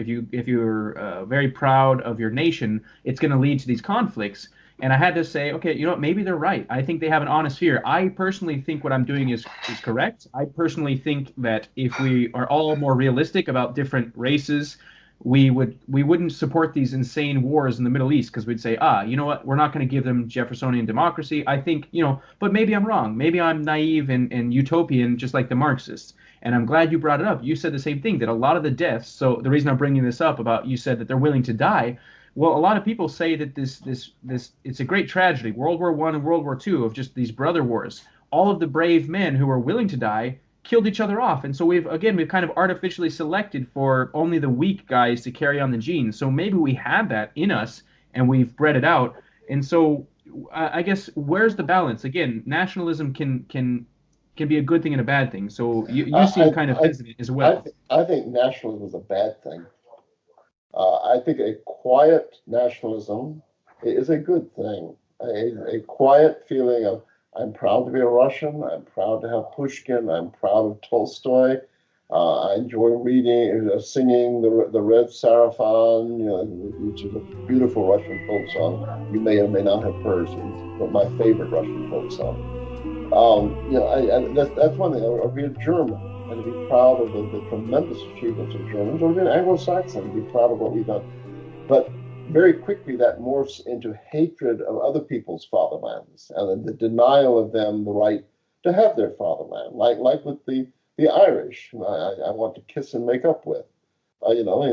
very proud of your nation, it's going to lead to these conflicts." And I had to say, okay, you know what? Maybe they're right. I think they have an honest fear. I personally think what I'm doing is correct. I personally think that if we are all more realistic about different races, we wouldn't support these insane wars in the Middle East because we'd say, you know what? We're not going to give them Jeffersonian democracy. I think, but maybe I'm wrong. Maybe I'm naive and utopian, just like the Marxists. And I'm glad you brought it up. You said the same thing, that a lot of the deaths. So the reason I'm bringing this up about, you said that they're willing to die. Well, a lot of people say that this it's a great tragedy, World War I and World War II, of just these brother wars. All of the brave men who were willing to die killed each other off, and so we've kind of artificially selected for only the weak guys to carry on the genes. So maybe we had that in us, and we've bred it out. And so I guess where's the balance? Again, nationalism can be a good thing and a bad thing. So you seem kind of hesitant as well. I think nationalism is a bad thing. I think a quiet nationalism is a good thing. A quiet feeling of, I'm proud to be a Russian. I'm proud to have Pushkin. I'm proud of Tolstoy. I enjoy reading, singing the Red Sarafan, which is a beautiful Russian folk song. You may or may not have heard, but my favorite Russian folk song. That's one thing. Or be a German and to be proud of the tremendous achievements of Germans, or be an Anglo-Saxon and be proud of what we've done. But very quickly that morphs into hatred of other people's fatherlands and the denial of them the right to have their fatherland, like with the Irish, who I want to kiss and make up with. They've got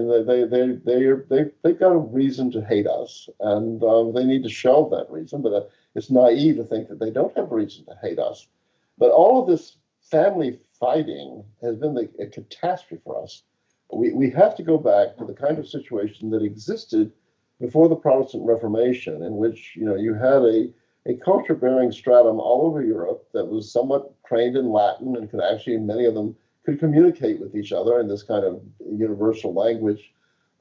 a reason to hate us, and they need to shelve that reason. But it's naive to think that they don't have a reason to hate us. But all of this family fighting has been a catastrophe for us. We have to go back to the kind of situation that existed before the Protestant Reformation, in which you had a culture-bearing stratum all over Europe that was somewhat trained in Latin and could actually, many of them, could communicate with each other in this kind of universal language.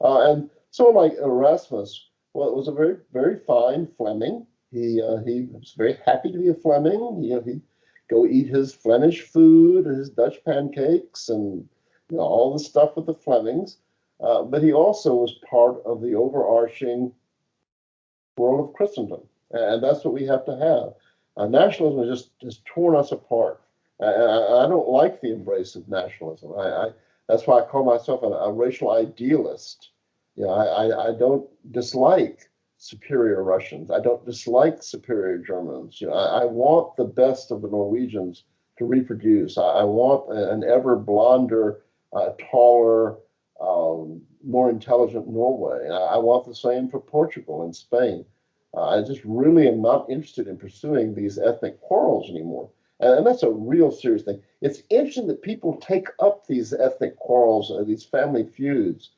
And someone like Erasmus, well, was a very, very fine Fleming. He was very happy to be a Fleming. He'd go eat his Flemish food, his Dutch pancakes, and all the stuff with the Flemings. But he also was part of the overarching world of Christendom. And that's what we have to have. Nationalism has torn us apart. I don't like the embrace of nationalism. That's why I call myself a racial idealist. I don't dislike superior Russians. I don't dislike superior Germans. I want the best of the Norwegians to reproduce. I want an ever blonder, taller, more intelligent Norway. I want the same for Portugal and Spain. I just really am not interested in pursuing these ethnic quarrels anymore. And that's a real serious thing. It's interesting that people take up these ethnic quarrels, these family feuds.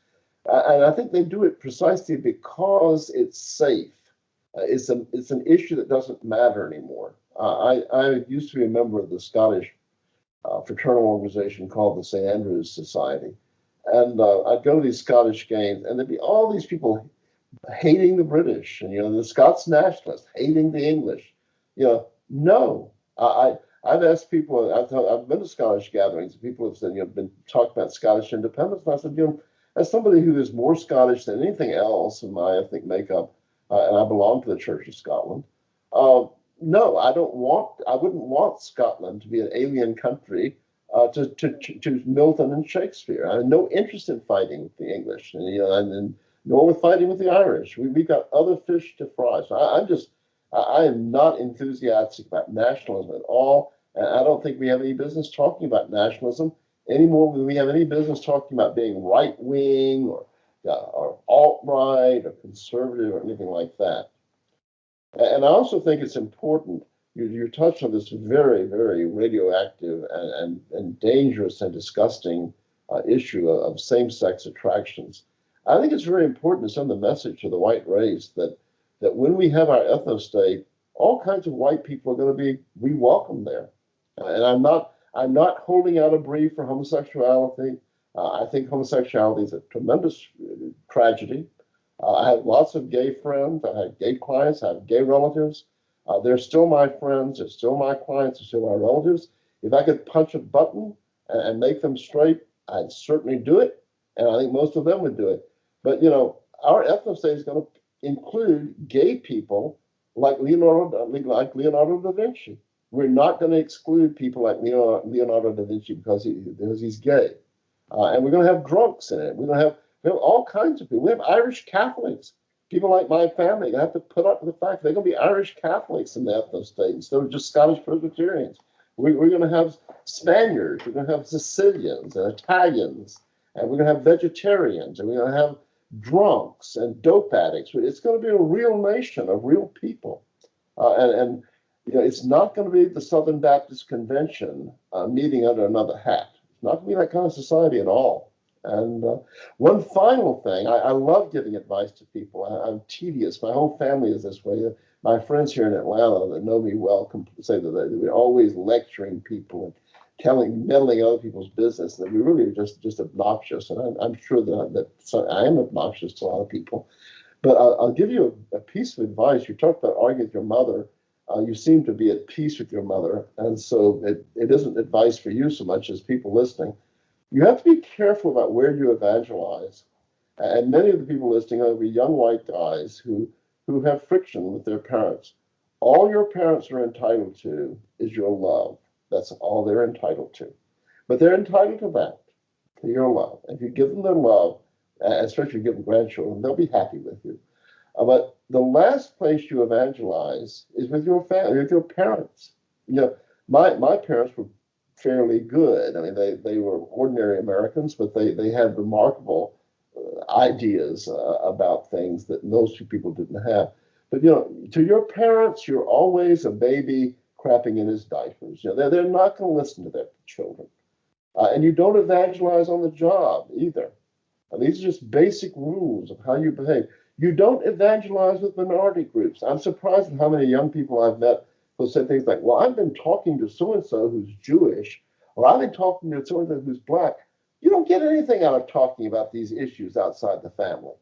And I think they do it precisely because it's safe. It's an issue that doesn't matter anymore. I used to be a member of the Scottish fraternal organization called the St. Andrews Society. And I'd go to these Scottish games, and there'd be all these people hating the British, and the Scots nationalists hating the English. No, I've asked people. I've been to Scottish gatherings. People have said, been talking about Scottish independence. And I said, as somebody who is more Scottish than anything else in my ethnic makeup, and I belong to the Church of Scotland. No, I wouldn't want Scotland to be an alien country to Milton and Shakespeare. I have no interest in fighting with the English, and nor with fighting with the Irish. We've got other fish to fry. So I am not enthusiastic about nationalism at all, and I don't think we have any business talking about nationalism any more than we have any business talking about being right wing or alt right or conservative or anything like that. And I also think it's important. You touched on this very, very radioactive and dangerous and disgusting issue of same-sex attractions. I think it's very important to send the message to the white race that when we have our ethno-state, all kinds of white people are going to be welcome there. And I'm not holding out a brief for homosexuality. I think homosexuality is a tremendous tragedy. I have lots of gay friends. I have gay clients. I have gay relatives. They're still my friends. They're still my clients. They're still my relatives. If I could punch a button and make them straight, I'd certainly do it. And I think most of them would do it. But, our ethno-state is going to include gay people like Leonardo da Vinci. We're not going to exclude people like Leonardo da Vinci because he's gay. And we're going to have drunks in it. We have all kinds of people. We have Irish Catholics. People like my family have to put up with the fact they're going to be Irish Catholics in the ethno-state instead of just Scottish Presbyterians. We're going to have Spaniards. We're going to have Sicilians and Italians. And we're going to have vegetarians. And we're going to have drunks and dope addicts. It's going to be a real nation of real people. And it's not going to be the Southern Baptist Convention meeting under another hat. It's not going to be that kind of society at all. And one final thing, I love giving advice to people. I'm tedious. My whole family is this way. My friends here in Atlanta that know me well say that we're always lecturing people and meddling other people's business, that we really are just obnoxious. And I'm sure that I am obnoxious to a lot of people. But I'll give you a piece of advice. You talked about arguing with your mother. You seem to be at peace with your mother. And so it isn't advice for you so much as people listening. You have to be careful about where you evangelize. And many of the people listening are be young white guys who have friction with their parents. All your parents are entitled to is your love. That's all they're entitled to. But they're entitled to that, to your love. If you give them their love, especially if you give them grandchildren, they'll be happy with you. But the last place you evangelize is with your family, with your parents. My parents were fairly good. I mean, they were ordinary Americans, but they had remarkable ideas about things that those two people didn't have. But to your parents, you're always a baby crapping in his diapers. They're not going to listen to their children, and you don't evangelize on the job either. And these are just basic rules of how you behave. You don't evangelize with minority groups. I'm surprised at how many young people I've met who say things like, well, I've been talking to so-and-so who's Jewish, or I've been talking to so-and-so who's black. You don't get anything out of talking about these issues outside the family.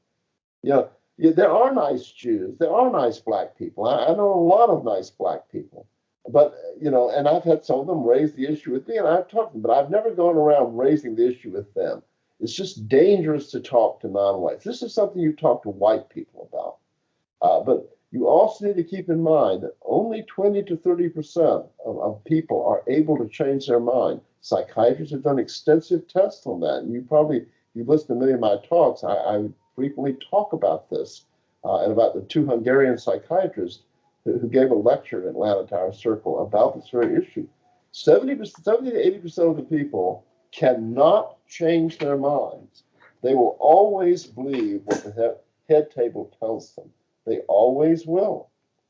There are nice Jews. There are nice black people. I know a lot of nice black people. But, and I've had some of them raise the issue with me, and I've talked to them, but I've never gone around raising the issue with them. It's just dangerous to talk to non-whites. This is something you talk to white people about. But you also need to keep in mind that only 20 to 30% of people are able to change their mind. Psychiatrists have done extensive tests on that. And if you've listened to many of my talks, I frequently talk about this and about the two Hungarian psychiatrists who gave a lecture in Atlanta to our circle about this very issue. 70 to 80% of the people cannot change their minds. They will always believe what the head table tells them. They always will.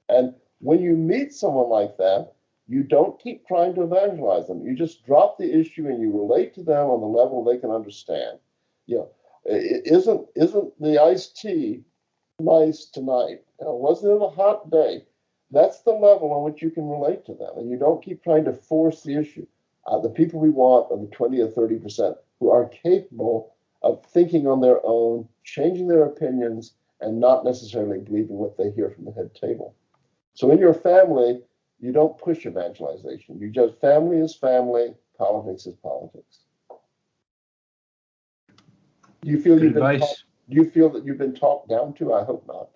And when you meet someone like that, you don't keep trying to evangelize them. You just drop the issue and you relate to them on the level they can understand. You know, isn't the iced tea nice tonight? Wasn't it a hot day? That's the level on which you can relate to them, and you don't keep trying to force the issue. The people we want are the 20 or 30% who are capable of thinking on their own, changing their opinions, and not necessarily believing what they hear from the head table. So in your family, you don't push evangelization. You just, family is family, politics is politics. Do you feel that you've been talked down to? I hope not.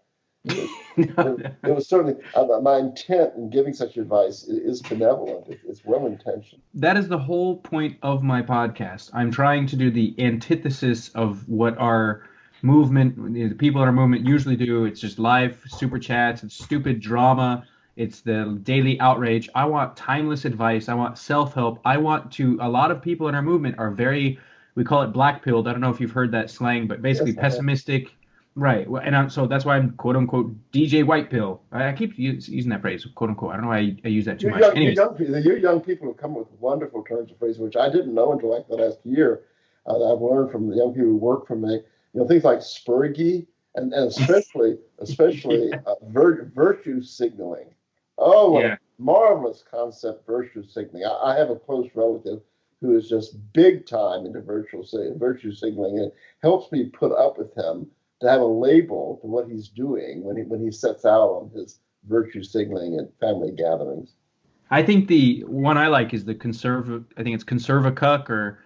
It was certainly my intent in giving such advice is benevolent. It's well intentioned. That is the whole point of my podcast. I'm trying to do the antithesis of what our movement, the people in our movement usually do. It's just live super chats. It's stupid drama. It's the daily outrage. I want timeless advice. I want self-help. A lot of people in our movement are very, we call it black pilled. I don't know if you've heard that slang, but basically pessimistic. Right. And so that's why I'm quote unquote DJ White Pill. I keep using that phrase, quote unquote. I don't know why I use that too much. You young people have come up with wonderful terms of phrase, which I didn't know until like the last year. I've learned from the young people who work for me. Things like spurgy and especially virtue signaling. Oh, what a marvelous concept, virtue signaling. I have a close relative who is just big time into virtue signaling, and it helps me put up with him to have a label to what he's doing when he sets out on his virtue signaling at family gatherings. I think the one I like is the I think it's conservacuck or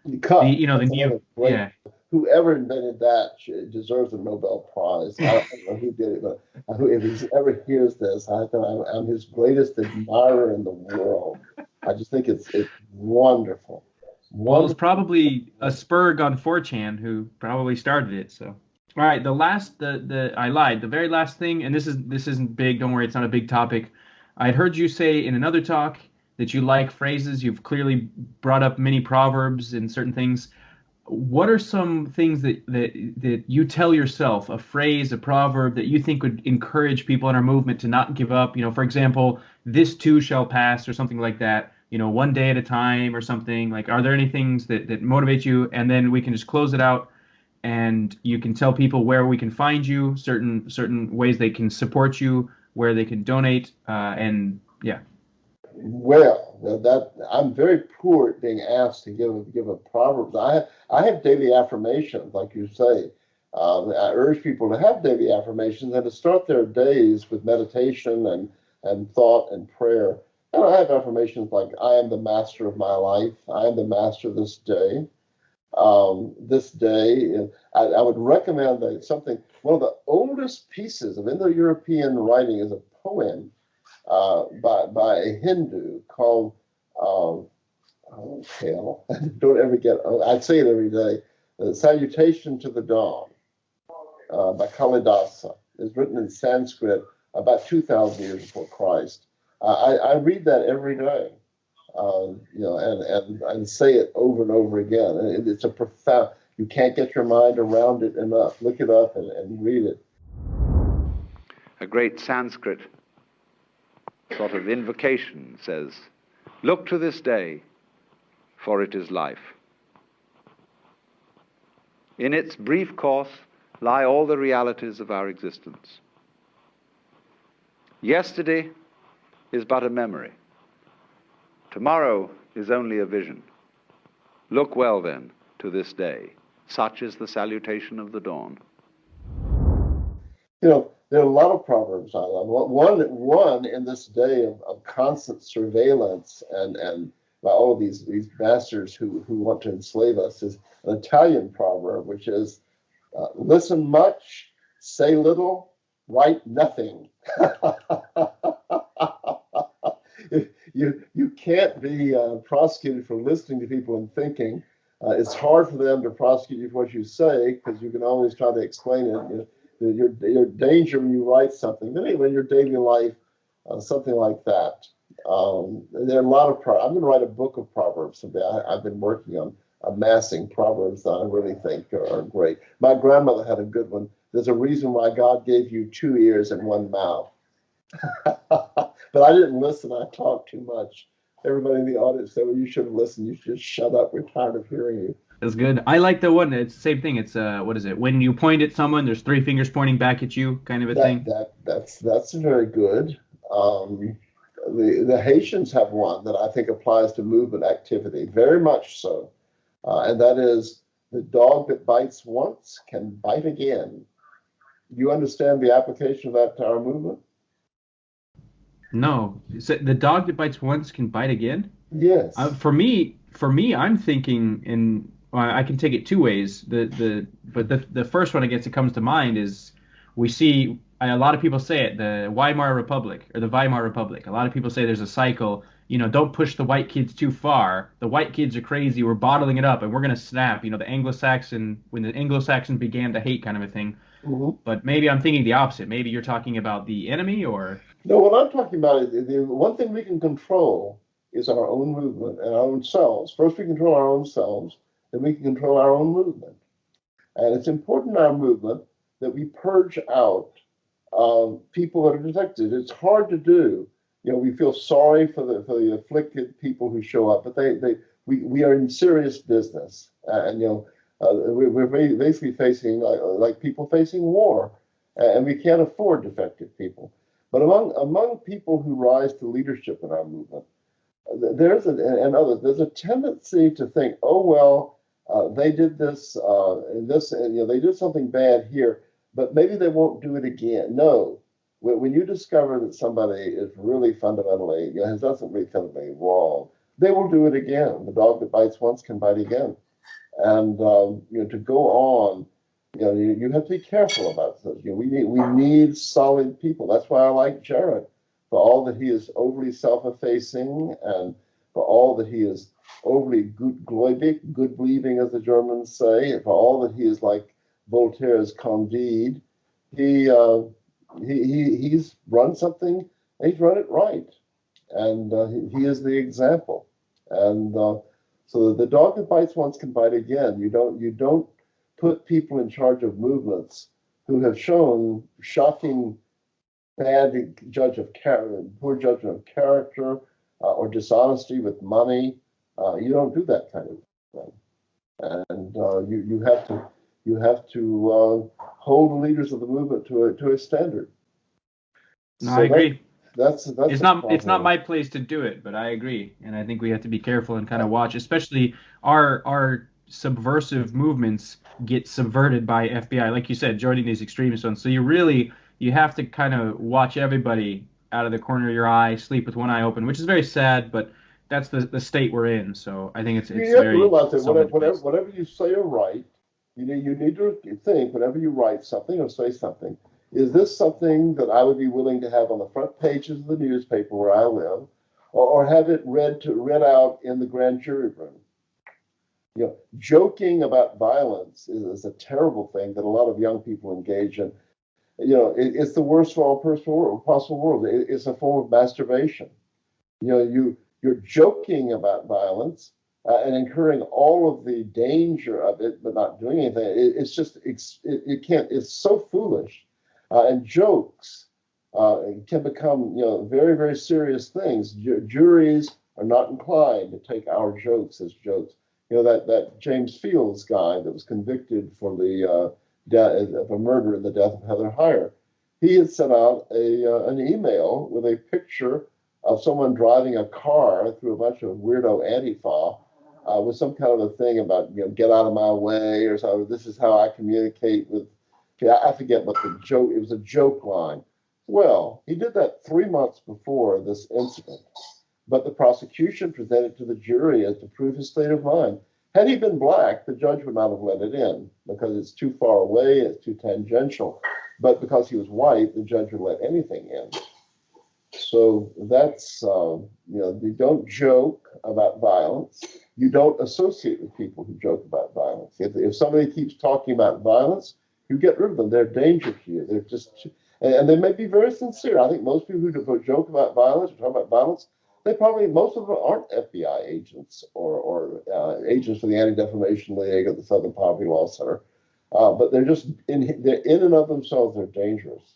the Whoever invented that deserves a Nobel Prize. I don't know who did it, but if he ever hears this, I'm his greatest admirer in the world. I just think it's wonderful. Well, it's probably a Spurg on 4chan who probably started it. So, all right, I lied. The very last thing, and this isn't big. Don't worry, it's not a big topic. I'd heard you say in another talk that you like phrases. You've clearly brought up many proverbs and certain things. What are some things that you tell yourself, a phrase, a proverb that you think would encourage people in our movement to not give up? For example, this too shall pass or something like that, one day at a time or something. Like, are there any things that motivate you? And then we can just close it out and you can tell people where we can find you, certain ways they can support you, where they can donate, and yeah. Well, I'm very poor at being asked to give a proverb. I have daily affirmations, like you say. I urge people to have daily affirmations and to start their days with meditation and thought and prayer. And I have affirmations like, I am the master of my life. I am the master of this day. This day, I would recommend that one of the oldest pieces of Indo-European writing is a poem by a Hindu called, don't ever I say it every day, Salutation to the Dawn by Kalidasa. It's written in Sanskrit about 2,000 years before Christ. I read that every day, and say it over and over again. And it's a profound, you can't get your mind around it enough. Look it up and read it. A great Sanskrit sort of invocation says, look to this day, for it is life. In its brief course lie all the realities of our existence. Yesterday is but a memory. Tomorrow is only a vision. Look well then to this day. Such is the salutation of the dawn. There are a lot of proverbs I love. One in this day of constant surveillance and by all of these bastards who want to enslave us is an Italian proverb, which is, listen much, say little, write nothing. You can't be prosecuted for listening to people and thinking. It's hard for them to prosecute you for what you say because you can always try to explain it. Your danger when you write something. But anyway, in your daily life, something like that. There are a lot of I'm going to write a book of proverbs someday. I've been working on amassing proverbs that I really think are great. My grandmother had a good one. There's a reason why God gave you 2 ears and 1 mouth. But I didn't listen. I talked too much. Everybody in the audience said, well, you should have listened. You should just shut up. We're tired of hearing you. That's good. I like the one. It's the same thing. It's what is it? When you point at someone, there's 3 fingers pointing back at you, kind of a thing. That's very good. The Haitians have one that I think applies to movement activity, very much so. And that is, the dog that bites once can bite again. You understand the application of that to our movement? No, so the dog that bites once can bite again. Yes. For me, I'm thinking in. Well, I can take it 2 ways. But the first one I guess that comes to mind is we see a lot of people say it, the Weimar Republic or the Weimar Republic. A lot of people say there's a cycle. Don't push the white kids too far. The white kids are crazy. We're bottling it up, and we're gonna snap. When the Anglo-Saxons began to hate, kind of a thing. Mm-hmm. But maybe I'm thinking the opposite. Maybe you're talking about the enemy, or No, what I'm talking about is the one thing we can control is our own movement and our own selves. First, we control our own selves, then we can control our own movement. And it's important in our movement that we purge out people that are detected. It's hard to do. We feel sorry for the afflicted people who show up, but we are in serious business, and we're basically facing like people facing war, and we can't afford defective people. But among people who rise to leadership in our movement, there's a tendency to think, oh well, they did this and this, and they did something bad here, but maybe they won't do it again. No, when you discover that somebody is really fundamentally, has done something really fundamentally wrong, they will do it again. The dog that bites once can bite again, and to go on. You have to be careful about this. We need solid people. That's why I like Jared, for all that he is overly self-effacing, and for all that he is overly gutgläubig, good believing, as the Germans say, for all that he is like Voltaire's Candide. He's run something, and he's run it right, and he is the example. And so the dog that bites once can bite again. You don't put people in charge of movements who have shown shocking poor judgment of character or dishonesty with money. You don't do that kind of thing, and you have to hold the leaders of the movement to a standard. No, I agree. That's it's not my place to do it, but I agree, and I think we have to be careful and kind of watch, especially our subversive movements get subverted by FBI, like you said, joining these extremist ones. So you have to kind of watch everybody out of the corner of your eye, sleep with one eye open, which is very sad, but that's the state we're in. So I think it's you have very. To realize that whatever you say or write, you need to think whenever you write something or say something. Is this something that I would be willing to have on the front pages of the newspaper where I live, or have it read out in the grand jury room? Joking about violence is a terrible thing that a lot of young people engage in. It's the worst of all possible worlds. It's a form of masturbation. You're joking about violence and incurring all of the danger of it, but not doing anything. It's so foolish. And jokes can become, very, very serious things. Juries are not inclined to take our jokes as jokes. That James Fields guy that was convicted for the death of a murder and the death of Heather Heyer, he had sent out an email with a picture of someone driving a car through a bunch of weirdo Antifa with some kind of a thing about, get out of my way or something. This is how I communicate with. I forget what the joke. It was a joke line. Well, he did that 3 months before this incident, but the prosecution presented to the jury as to prove his state of mind. Had he been black, the judge would not have let it in because it's too far away, it's too tangential. But because he was white, the judge would let anything in. So that's, you don't joke about violence. You don't associate with people who joke about violence. If somebody keeps talking about violence, you get rid of them. They're a danger to you. They're just, and they may be very sincere. I think most people who joke about violence or talk about violence They probably, most of them aren't FBI agents or agents for the Anti-Defamation League or the Southern Poverty Law Center, but they're in and of themselves, they're dangerous.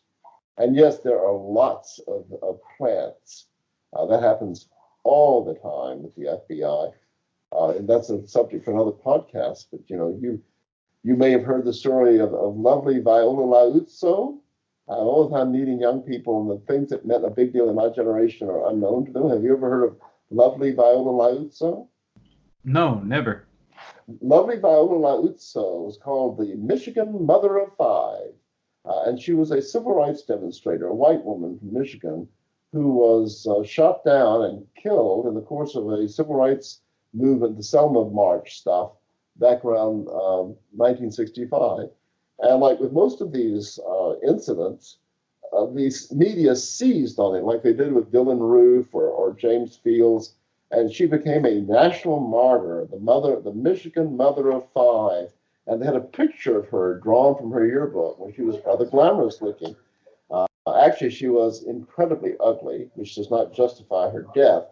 And yes, there are lots of plants. That happens all the time with the FBI. And that's a subject for another podcast. But you may have heard the story of lovely Viola Lauzzo. All the time meeting young people, and the things that meant a big deal in my generation are unknown to them. Have you ever heard of lovely Viola Lauzzo? No, never. Lovely Viola Lauzzo was called the Michigan Mother of Five. And she was a civil rights demonstrator, a white woman from Michigan, who was shot down and killed in the course of a civil rights movement, the Selma March stuff, back around 1965. And like with most of these incidents, these media seized on it, like they did with Dylan Roof or James Fields, and she became a national martyr, the Michigan Mother of Five. And they had a picture of her drawn from her yearbook when she was rather glamorous looking. Actually, she was incredibly ugly, which does not justify her death,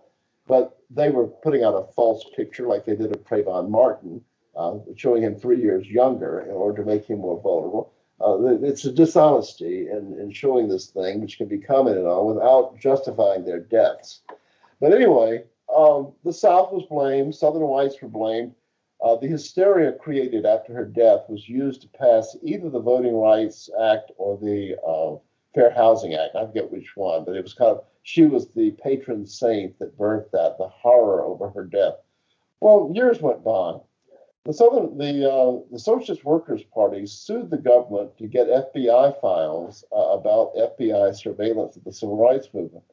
but they were putting out a false picture like they did of Trayvon Martin, showing him 3 years younger in order to make him more vulnerable. It's a dishonesty in showing this thing, which can be commented on without justifying their deaths. But anyway, the South was blamed, Southern whites were blamed. The hysteria created after her death was used to pass either the Voting Rights Act or the Fair Housing Act. I forget which one, but it was she was the patron saint that birthed that, the horror over her death. Well, years went by. The Socialist Workers' Party sued the government to get FBI files about FBI surveillance of the Civil Rights Movement.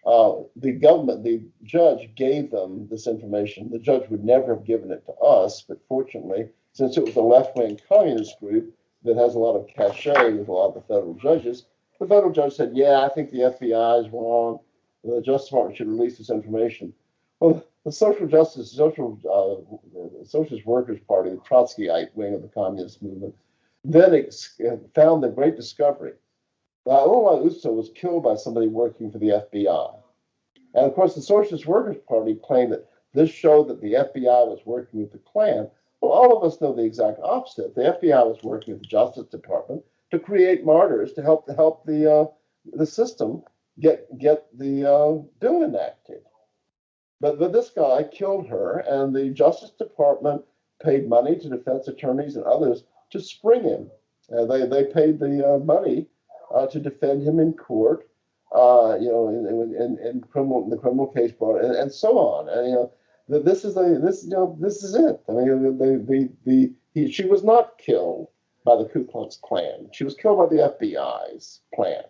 The judge gave them this information. The judge would never have given it to us, but fortunately, since it was a left-wing communist group that has a lot of cachet with a lot of the federal judges, the federal judge said, yeah, I think the FBI is wrong. The Justice Department should release this information. Well, the Socialist Workers' Party, the Trotskyite wing of the communist movement, then found the great discovery. Viola Lauzzo was killed by somebody working for the FBI. And of course, the Socialist Workers' Party claimed that this showed that the FBI was working with the Klan. Well, all of us know the exact opposite. The FBI was working with the Justice Department to create martyrs to help the system get the bill enacted. But this guy killed her, and the Justice Department paid money to defense attorneys and others to spring him. They paid the money to defend him in court, in the criminal case brought, and so on. And this is it. I mean, she was not killed by the Ku Klux Klan. She was killed by the FBI's plant.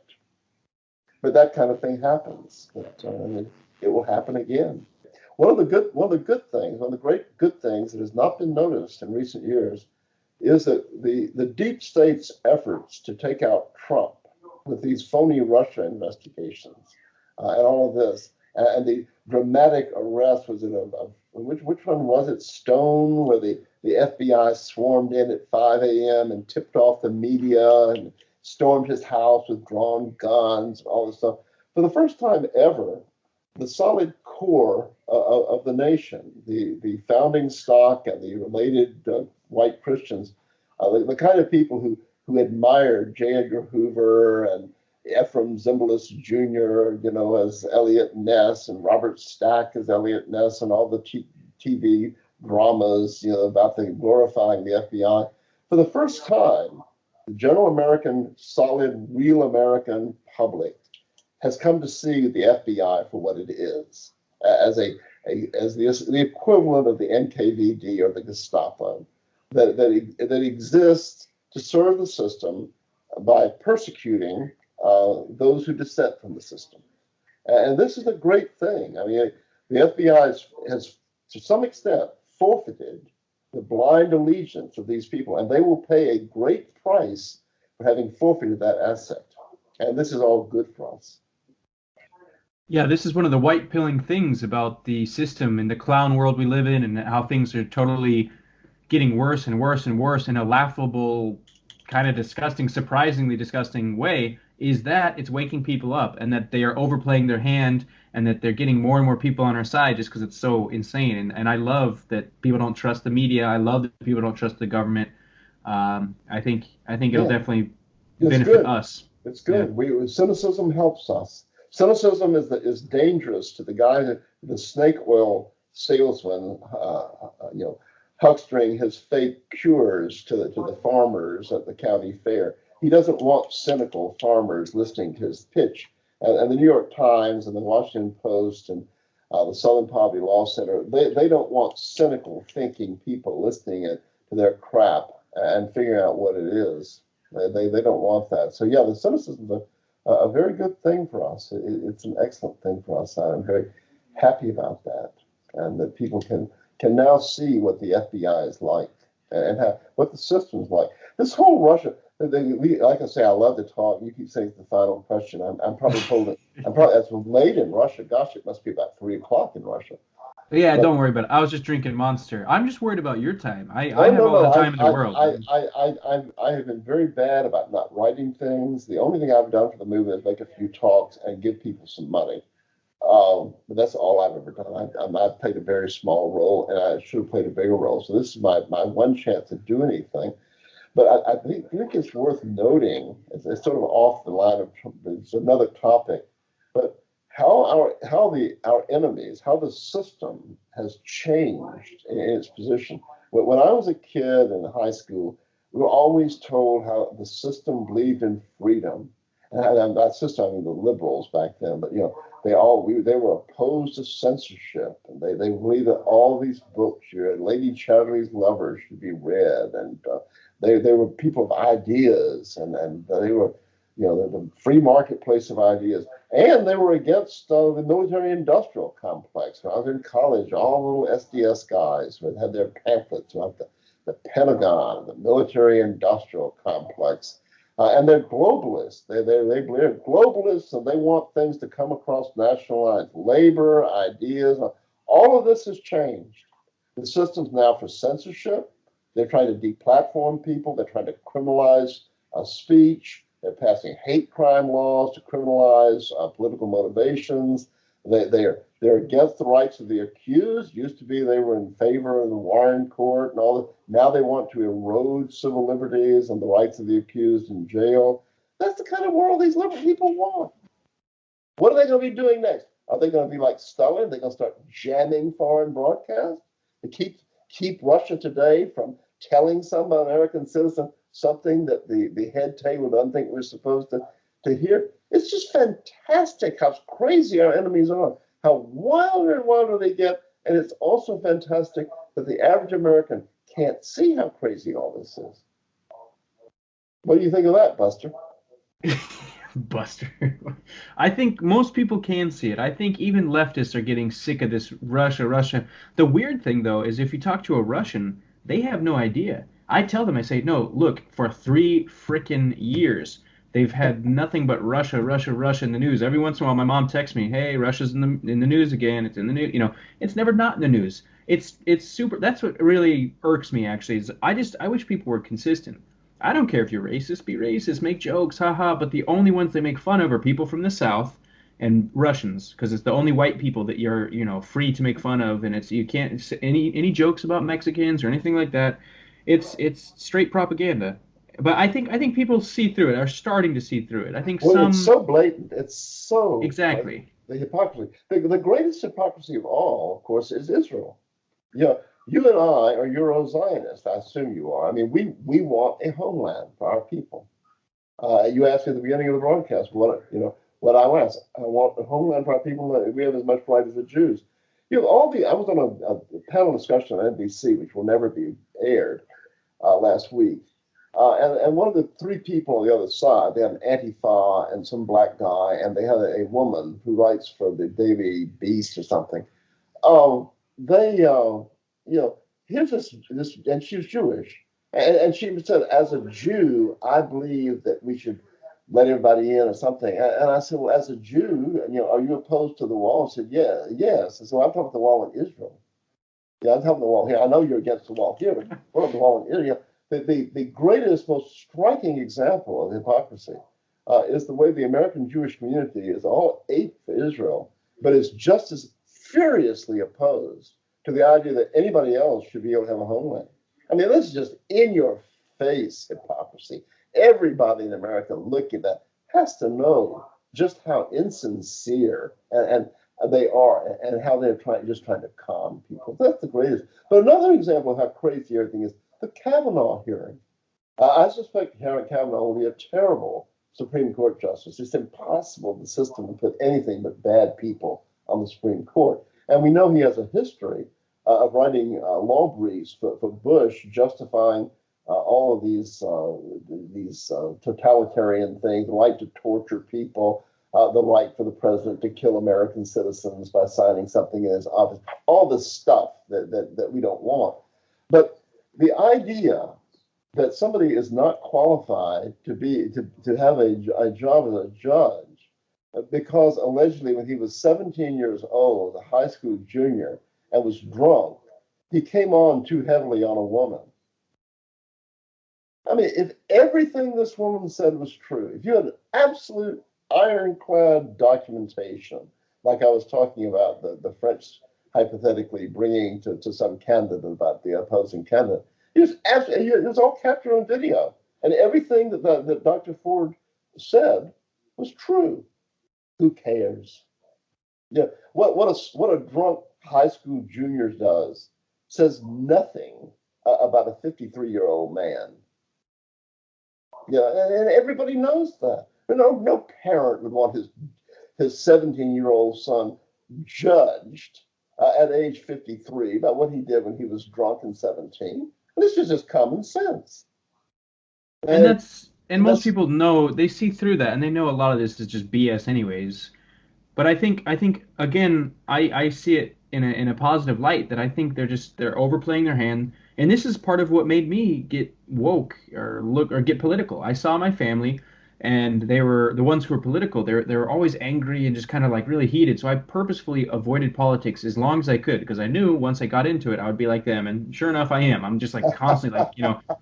But that kind of thing happens. It will happen again. One of the great good things that has not been noticed in recent years is that the deep state's efforts to take out Trump with these phony Russia investigations and all of this, and the dramatic arrest, which one was it, Stone, where the FBI swarmed in at 5 a.m. and tipped off the media and stormed his house with drawn guns and all this stuff. For the first time ever, the solid core of the nation, the founding stock and the related white Christians, the kind of people who admired J. Edgar Hoover and Ephraim Zimbalist Jr., as Elliot Ness, and Robert Stack as Elliot Ness, and all the TV dramas, about the glorifying the FBI. For the first time, the general American, solid, real American public has come to see the FBI for what it is, as the equivalent of the NKVD or the Gestapo, that exists to serve the system by persecuting those who dissent from the system. And this is a great thing. I mean, the FBI has to some extent forfeited the blind allegiance of these people, and they will pay a great price for having forfeited that asset. And this is all good for us. Yeah, this is one of the white pilling things about the system and the clown world we live in, and how things are totally getting worse and worse and worse in a laughable, kind of disgusting, surprisingly disgusting way. is that it's waking people up and that they are overplaying their hand and that they're getting more and more people on our side just because it's so insane. And I love that people don't trust the media. I love that people don't trust the government. I think it'll Yeah, definitely it's benefit good. us. It's Yeah. good. Cynicism helps us. Cynicism is dangerous to the guy, the snake oil salesman, huckstering his fake cures to the farmers at the county fair. He doesn't want cynical farmers listening to his pitch. And the New York Times and the Washington Post and the Southern Poverty Law Center, they don't want cynical thinking people listening to their crap and figuring out what it is. They don't want that. So yeah, the cynicism is a very good thing for us. It's an excellent thing for us. I'm very happy about that, and that people can now see what the FBI is like and what the system's like. This whole Russia. Like I say, I love to talk. You keep saying it's the final question. I'm probably told it. I'm probably that's late in Russia. Gosh, it must be about 3 o'clock in Russia. Yeah, But don't worry about it. I was just drinking Monster. I'm just worried about your time. I oh have no, all no, the time in the world. I have been very bad about not writing things. The only thing I've done for the movement is make a few talks and give people some money. But that's all I've ever done. I've played a very small role, and I should have played a bigger role. So this is my one chance to do anything. But I think it's worth noting. It's sort of off the line of. It's another topic, but how our enemies, how the system has changed in its position. When I was a kid in high school, we were always told how the system believed in freedom, and that system, I mean the liberals back then, but they were opposed to censorship, and they believed that all these books, Lady Chatterley's Lovers, should be read, and they were people of ideas, and they were, the free marketplace of ideas, and they were against the military-industrial complex. When I was in college, all little SDS guys who had their pamphlets about the Pentagon, the military-industrial complex. And they're globalists. They're globalists, and they want things to come across national lines. Labor, ideas, all of this has changed. The system's now for censorship. They're trying to deplatform people. They're trying to criminalize speech. They're passing hate crime laws to criminalize political motivations. They're against the rights of the accused. Used to be they were in favor of the Warren Court and all that. Now they want to erode civil liberties and the rights of the accused in jail. That's the kind of world these liberal people want. What are they going to be doing next? Are they going to be like Stalin? They're going to start jamming foreign broadcasts to keep Russia Today from telling some American citizen something that the head table doesn't think we're supposed to hear. It's just fantastic how crazy our enemies are, how wilder and wilder they get. And it's also fantastic that the average American can't see how crazy all this is. What do you think of that, Buster? Buster. I think most people can see it. I think even leftists are getting sick of this Russia, Russia. The weird thing, though, is if you talk to a Russian, they have no idea. I tell them, I say, no, look, for 3 frickin' years, they've had nothing but Russia, Russia, Russia in the news. Every once in a while, my mom texts me, hey, Russia's in the news again. It's in the news. It's never not in the news. It's super. That's what really irks me, actually. Is I wish people were consistent. I don't care if you're racist, be racist, make jokes, haha. But the only ones they make fun of are people from the South and Russians, because it's the only white people that you're, free to make fun of, and you can't any jokes about Mexicans or anything like that. It's straight propaganda. But I think people see through it, are starting to see through it. I think Well, it's some so blatant. It's so blatant. exactly. The hypocrisy. The greatest hypocrisy of all, of course, is Israel. You and I are Euro-Zionists. I assume you are. I mean, we want a homeland for our people. You asked me at the beginning of the broadcast what I want. I want a homeland for our people. We have as much right as the Jews. I was on a panel discussion on NBC, which will never be aired, last week. And one of the three people on the other side, they had an Antifa and some black guy, and they had a woman who writes for the Daily Beast or something. They, here's this, and she was Jewish, and she said, as a Jew, I believe that we should let everybody in or something. And I said, well, as a Jew, are you opposed to the wall? She said, yeah, yes. And so I'm talking about the wall in Israel. Yeah, I'm talking about the wall here. I know you're against the wall here, but what about the wall in Israel? The greatest, most striking example of hypocrisy is the way the American Jewish community is all ape for Israel, but is just as furiously opposed to the idea that anybody else should be able to have a homeland. I mean, this is just in your face hypocrisy. Everybody in America looking at that has to know just how insincere and they are, and how they're just trying to calm people. That's the greatest. But another example of how crazy everything is, the Kavanaugh hearing. I suspect Kavanaugh will be a terrible Supreme Court justice. It's impossible the system to put anything but bad people on the Supreme Court. And we know he has a history of writing law briefs for Bush, justifying all of these totalitarian things, the right to torture people, the right for the president to kill American citizens by signing something in his office, all this stuff that we don't want. But the idea that somebody is not qualified to have a job as a judge because allegedly when he was 17 years old, a high school junior, and was drunk, he came on too heavily on a woman. I mean, if everything this woman said was true, if you had absolute ironclad documentation, like I was talking about the French hypothetically bringing to some candidate about the opposing candidate, it was all captured on video. And everything that Dr. Ford said was true. Who cares? Yeah, what a drunk high school junior does says nothing about a 53-year-old man. Yeah, and everybody knows that. No parent would want his 17-year-old son judged at age 53 about what he did when he was drunk and 17. This is just common sense. And most people know, they see through that, and they know a lot of this is just BS anyways. But I think again, I see it in a positive light, that I think they're overplaying their hand. And this is part of what made me get woke or get political. I saw my family, and they were the ones who were political. They were always angry and just kind of like really heated. So I purposefully avoided politics as long as I could, because I knew once I got into it, I would be like them. And sure enough, I am. I'm just like constantly like,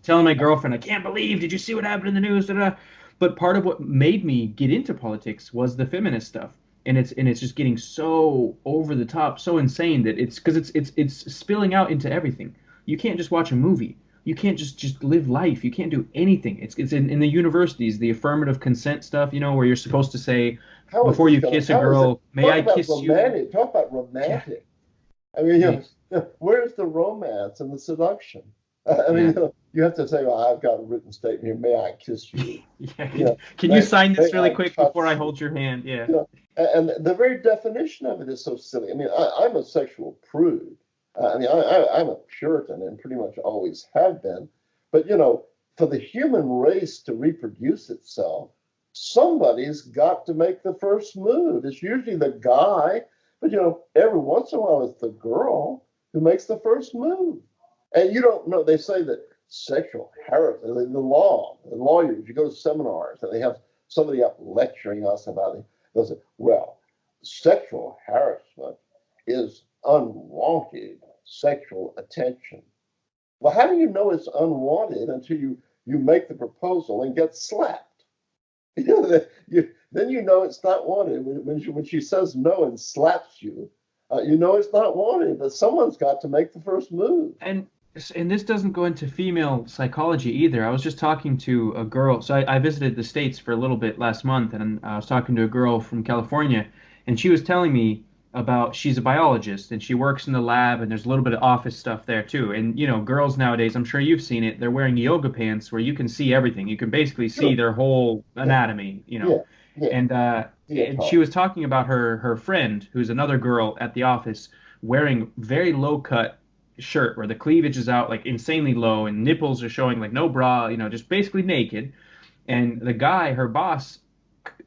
telling my girlfriend, I can't believe, did you see what happened in the news? Da-da. But part of what made me get into politics was the feminist stuff. And it's just getting so over the top, so insane, that it's spilling out into everything. You can't just watch a movie. You can't just live life. You can't do anything. It's in the universities, the affirmative consent stuff, where you're supposed to say before you kiss a girl, may I kiss you? Talk about romantic. Yeah. I mean, where's the romance and the seduction? I mean, you have to say, well, I've got a written statement here. May I kiss you? Can you sign this really quick before I hold your hand? Yeah. And the very definition of it is so silly. I mean, I'm a sexual prude. I'm a Puritan and pretty much always have been. But, for the human race to reproduce itself, somebody's got to make the first move. It's usually the guy, but, every once in a while it's the girl who makes the first move. And you don't know, they say that sexual harassment, the lawyers, you go to seminars and they have somebody up lecturing us about it. They'll say, well, sexual harassment is unwanted sexual attention. Well, how do you know it's unwanted until you make the proposal and get slapped? Then you know it's not wanted. When she says no and slaps you, it's not wanted. But someone's got to make the first move. And this doesn't go into female psychology either. I was just talking to a girl. So I visited the States for a little bit last month, and I was talking to a girl from California, and she was telling me about, she's a biologist and she works in the lab, and there's a little bit of office stuff there too. And girls nowadays, I'm sure you've seen it, they're wearing yoga pants where you can see everything. You can basically see their whole anatomy, And she was talking about her friend, who's another girl at the office, wearing very low cut shirt where the cleavage is out like insanely low and nipples are showing, like no bra, just basically naked. And the guy, her boss,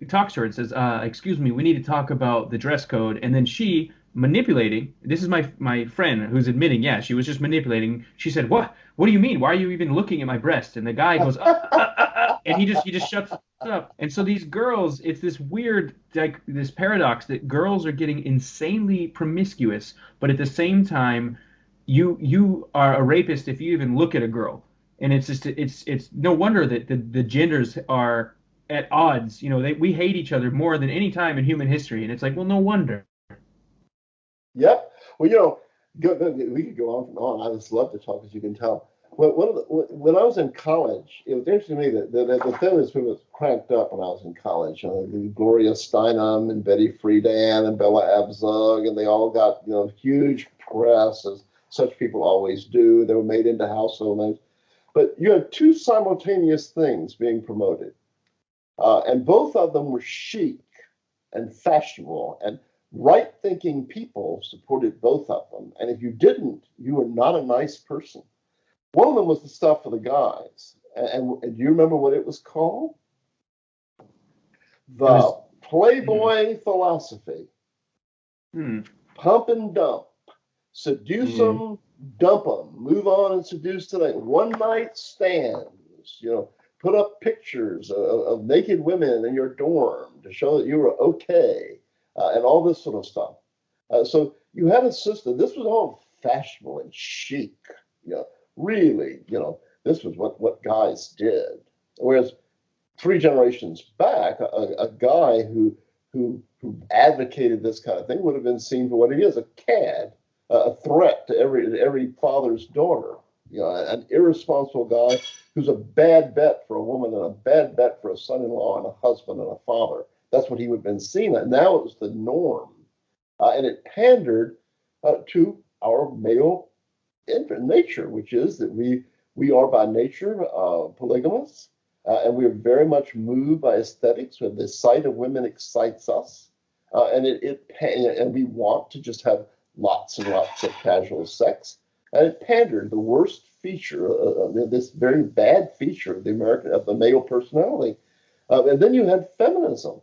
talks to her and says, excuse me, we need to talk about the dress code. And then she, manipulating, this is my friend who's admitting, yeah, she was just manipulating. She said, what do you mean? Why are you even looking at my breast? And the guy goes, and he just shuts up. And so these girls, it's this weird, like this paradox that girls are getting insanely promiscuous, but at the same time, you are a rapist if you even look at a girl. And it's just it's no wonder that the genders are at odds. We hate each other more than any time in human history, and it's like, well, no wonder. Yep. Well, we could go on and on. I just love to talk, as you can tell. When I was in college, it was interesting to me that the feminist movement was cranked up when I was in college. Gloria Steinem and Betty Friedan and Bella Abzug, and they all got huge press, as such people always do. They were made into household names. But you had two simultaneous things being promoted, and both of them were chic and fashionable, and right-thinking people supported both of them. And if you didn't, you were not a nice person. One of them was the stuff for the guys. And do you remember what it was called? The Playboy philosophy. Pump and dump. Seduce them, dump them. Move on and seduce today. One night stands. Put up pictures of naked women in your dorm to show that you were okay, and all this sort of stuff. So you had a system. This was all fashionable and chic. Really, this was what guys did. Whereas 3 generations back, a guy who advocated this kind of thing would have been seen for what he is, a cad, a threat to every father's daughter. An irresponsible guy who's a bad bet for a woman and a bad bet for a son-in-law and a husband and a father. That's what he would have been seen as. Now it was the norm. And it pandered to our male nature, which is that we are by nature polygamous, and we are very much moved by aesthetics. When the sight of women excites us, and we want to just have lots and lots of casual sex. And it pandered the worst feature, this very bad feature of the male personality. And then you had feminism,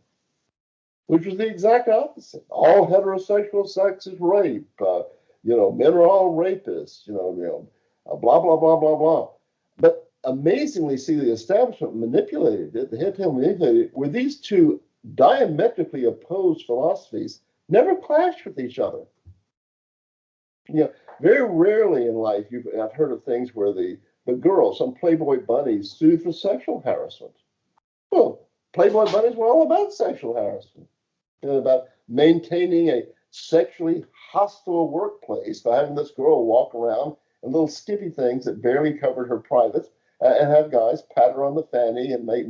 which was the exact opposite. All heterosexual sex is rape. Men are all rapists. Blah blah blah blah blah. But amazingly, see, the establishment manipulated it. The head table manipulated it, where these two diametrically opposed philosophies never clashed with each other. Very rarely in life I've heard of things where the girls, some Playboy bunnies, sued for sexual harassment. Well, Playboy bunnies were all about sexual harassment, about maintaining a sexually hostile workplace by having this girl walk around in little skimpy things that barely covered her privates, and have guys pat her on the fanny and make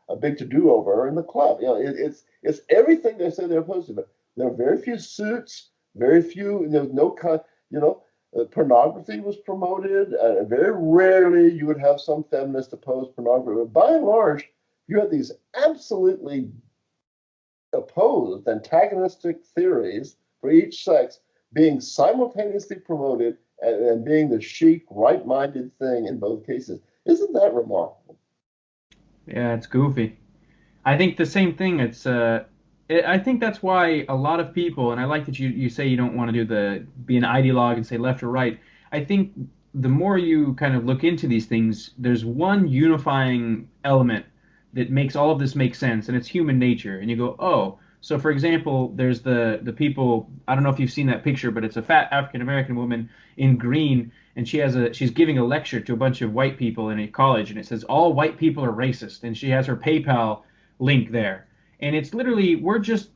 a big to-do over her in the club. It's everything they say they're opposed to. But there are very few suits. Very few, there was no pornography was promoted. Very rarely you would have some feminist opposed pornography. But by and large, you had these absolutely opposed antagonistic theories for each sex being simultaneously promoted and being the chic, right-minded thing in both cases. Isn't that remarkable? Yeah, it's goofy. I think the same thing. I think that's why a lot of people, and I like that you say you don't want to be an ideologue and say left or right. I think the more you kind of look into these things, there's one unifying element that makes all of this make sense, and it's human nature. And you go, oh, so for example, there's the people. I don't know if you've seen that picture, but it's a fat African American woman in green, and she's giving a lecture to a bunch of white people in a college, and it says all white people are racist, and she has her PayPal link there. And it's literally, we're just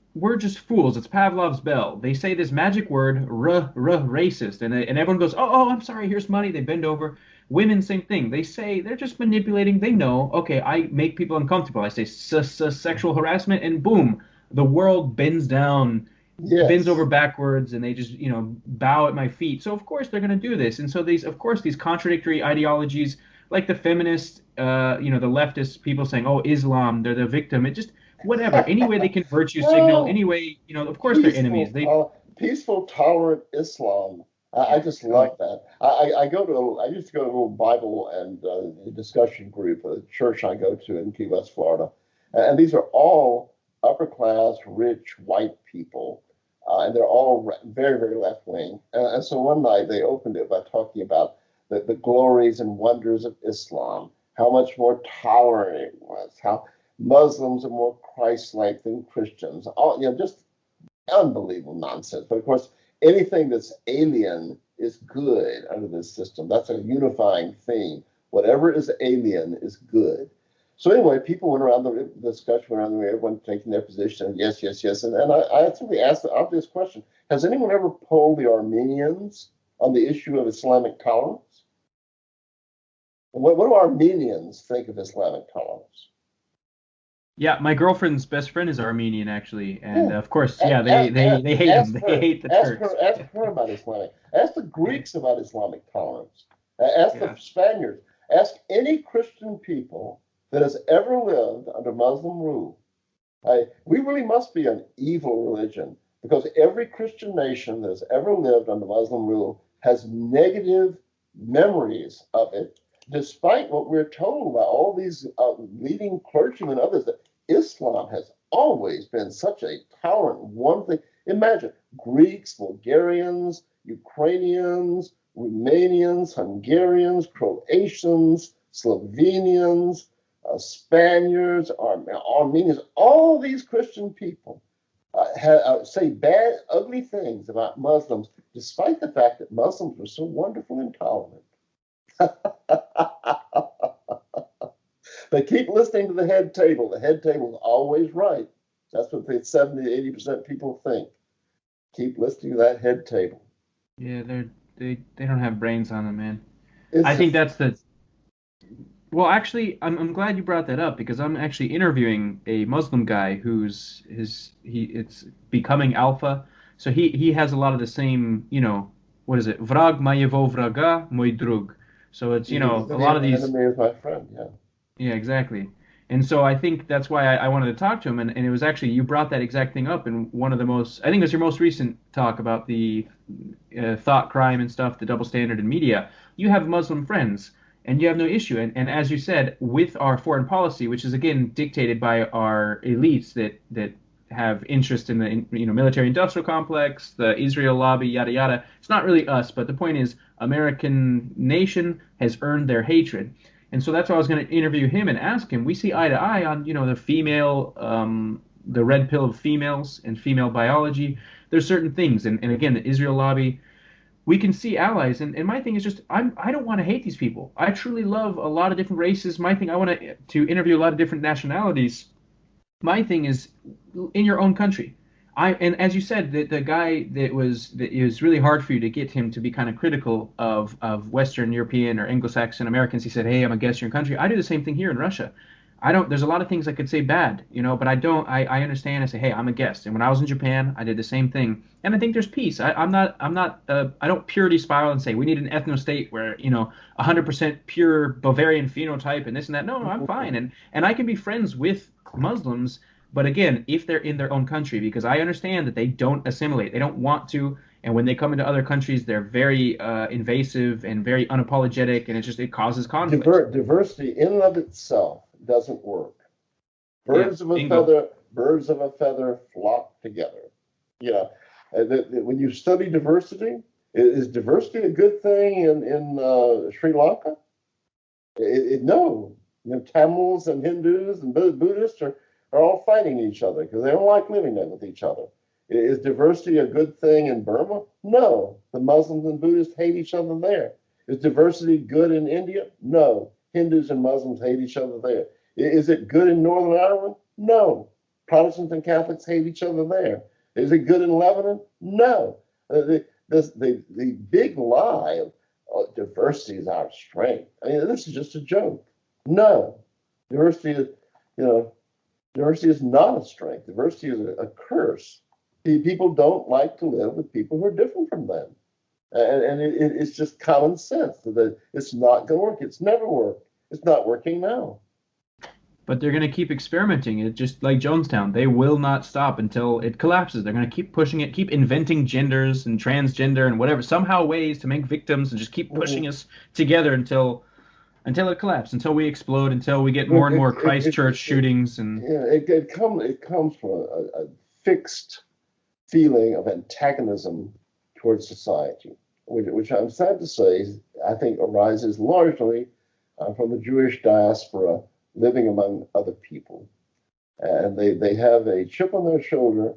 fools. It's Pavlov's bell. They say this magic word, racist, and everyone goes, oh, I'm sorry, here's money. They bend over. Women, same thing. They say they're just manipulating. They know, okay, I make people uncomfortable. I say sexual harassment, and boom, the world bends down, bends over backwards, and they just bow at my feet. So of course they're going to do this. And so these contradictory ideologies, like the feminists, the leftist people saying, oh, Islam, they're the victim. It just whatever, any way they can virtue signal, any way, of course they're enemies. Peaceful, tolerant Islam. I just like that. I used to go to a little Bible and discussion group, a church I go to in Key West, Florida, and these are all upper class, rich, white people, and they're all very, very left wing. And so one night they opened it by talking about the glories and wonders of Islam, how much more tolerant it was, how Muslims are more Christ-like than Christians. All just unbelievable nonsense. But of course, anything that's alien is good under this system. That's a unifying theme. Whatever is alien is good. So anyway, people went around the discussion went around the way, everyone taking their position, yes, yes, yes. And I simply asked the obvious question: has anyone ever polled the Armenians on the issue of Islamic tolerance? What do Armenians think of Islamic tolerance? Yeah, my girlfriend's best friend is Armenian actually, and Yeah. of course, yeah, they hate him. Ask They her, hate the Turks. ask her about Islamic. Ask the Greeks about Islamic tolerance. Ask the Yeah. Spaniards. Ask any Christian people that has ever lived under Muslim rule. We really must be an evil religion because every Christian nation that has ever lived under Muslim rule has negative memories of it, despite what we're told by all these leading clergymen and others that Islam has always been such a tolerant one thing. Imagine Greeks, Bulgarians, Ukrainians, Romanians, Hungarians, Croatians, Slovenians, Spaniards, Armenians, all these Christian people say bad, ugly things about Muslims, despite the fact that Muslims were so wonderful and tolerant. But keep listening to the head table. The head table is always right. That's what the 70 to 80% people think. Keep listening to that head table. Yeah, they don't have brains on them, man. It's I think just, that's the well, actually, I'm glad you brought that up because I'm actually interviewing a Muslim guy who's it's becoming alpha. So he has a lot of the same, what is it? Vrag mojevo vraga, moj drug. So it's, he's a the lot of these. enemy is my friend. Yeah. Yeah, exactly. And so I think that's why I wanted to talk to him. And it was actually, you brought that exact thing up in one of the most, I think it was your most recent talk about the thought crime and stuff, the double standard in media. You have Muslim friends and you have no issue. And as you said, with our foreign policy, which is again dictated by our elites that have interest in the military industrial complex, the Israel lobby, yada yada. It's not really us, but the point is, American nation has earned their hatred. And so that's why I was going to interview him and ask him. We see eye to eye on, the female, the red pill of females and female biology. There's certain things, and again, the Israel lobby, we can see allies. And my thing is just, I don't want to hate these people. I truly love a lot of different races. My thing, I want to interview a lot of different nationalities. My thing is in your own country. And as you said, the guy it was really hard for you to get him to be kind of critical of Western European or Anglo-Saxon Americans. He said, "Hey, I'm a guest in your country." I do the same thing here in Russia. I don't. There's a lot of things I could say bad, but I don't. I understand. I say, "Hey, I'm a guest." And when I was in Japan, I did the same thing. And I think there's peace. I'm not. I don't purity spiral and say we need an ethno state where 100% pure Bavarian phenotype and this and that. No, I'm fine. And I can be friends with Muslims. But again, if they're in their own country, because I understand that they don't assimilate, they don't want to, and when they come into other countries, they're very invasive and very unapologetic, and it causes conflict. Diversity in and of itself doesn't work. Yeah, bingo. Birds of a feather flock together. When you study diversity, is diversity a good thing in Sri Lanka? No. Tamils and Hindus and Buddhists are all fighting each other because they don't like living there with each other. Is diversity a good thing in Burma? No. The Muslims and Buddhists hate each other there. Is diversity good in India? No. Hindus and Muslims hate each other there. Is it good in Northern Ireland? No. Protestants and Catholics hate each other there. Is it good in Lebanon? No. The big lie of diversity is our strength. I mean, this is just a joke. No. Diversity is not a strength. Diversity is a curse. People don't like to live with people who are different from them. And it's just common sense that it's not going to work. It's never worked. It's not working now. But they're going to keep experimenting. It just like Jonestown. They will not stop until it collapses. They're going to keep pushing it, keep inventing genders and transgender and whatever, somehow ways to make victims and just keep pushing us together until it collapses, until we explode, until we get more and more Christchurch shootings. And yeah, it comes from a fixed feeling of antagonism towards society, which I'm sad to say, I think arises largely from the Jewish diaspora living among other people. And they have a chip on their shoulder.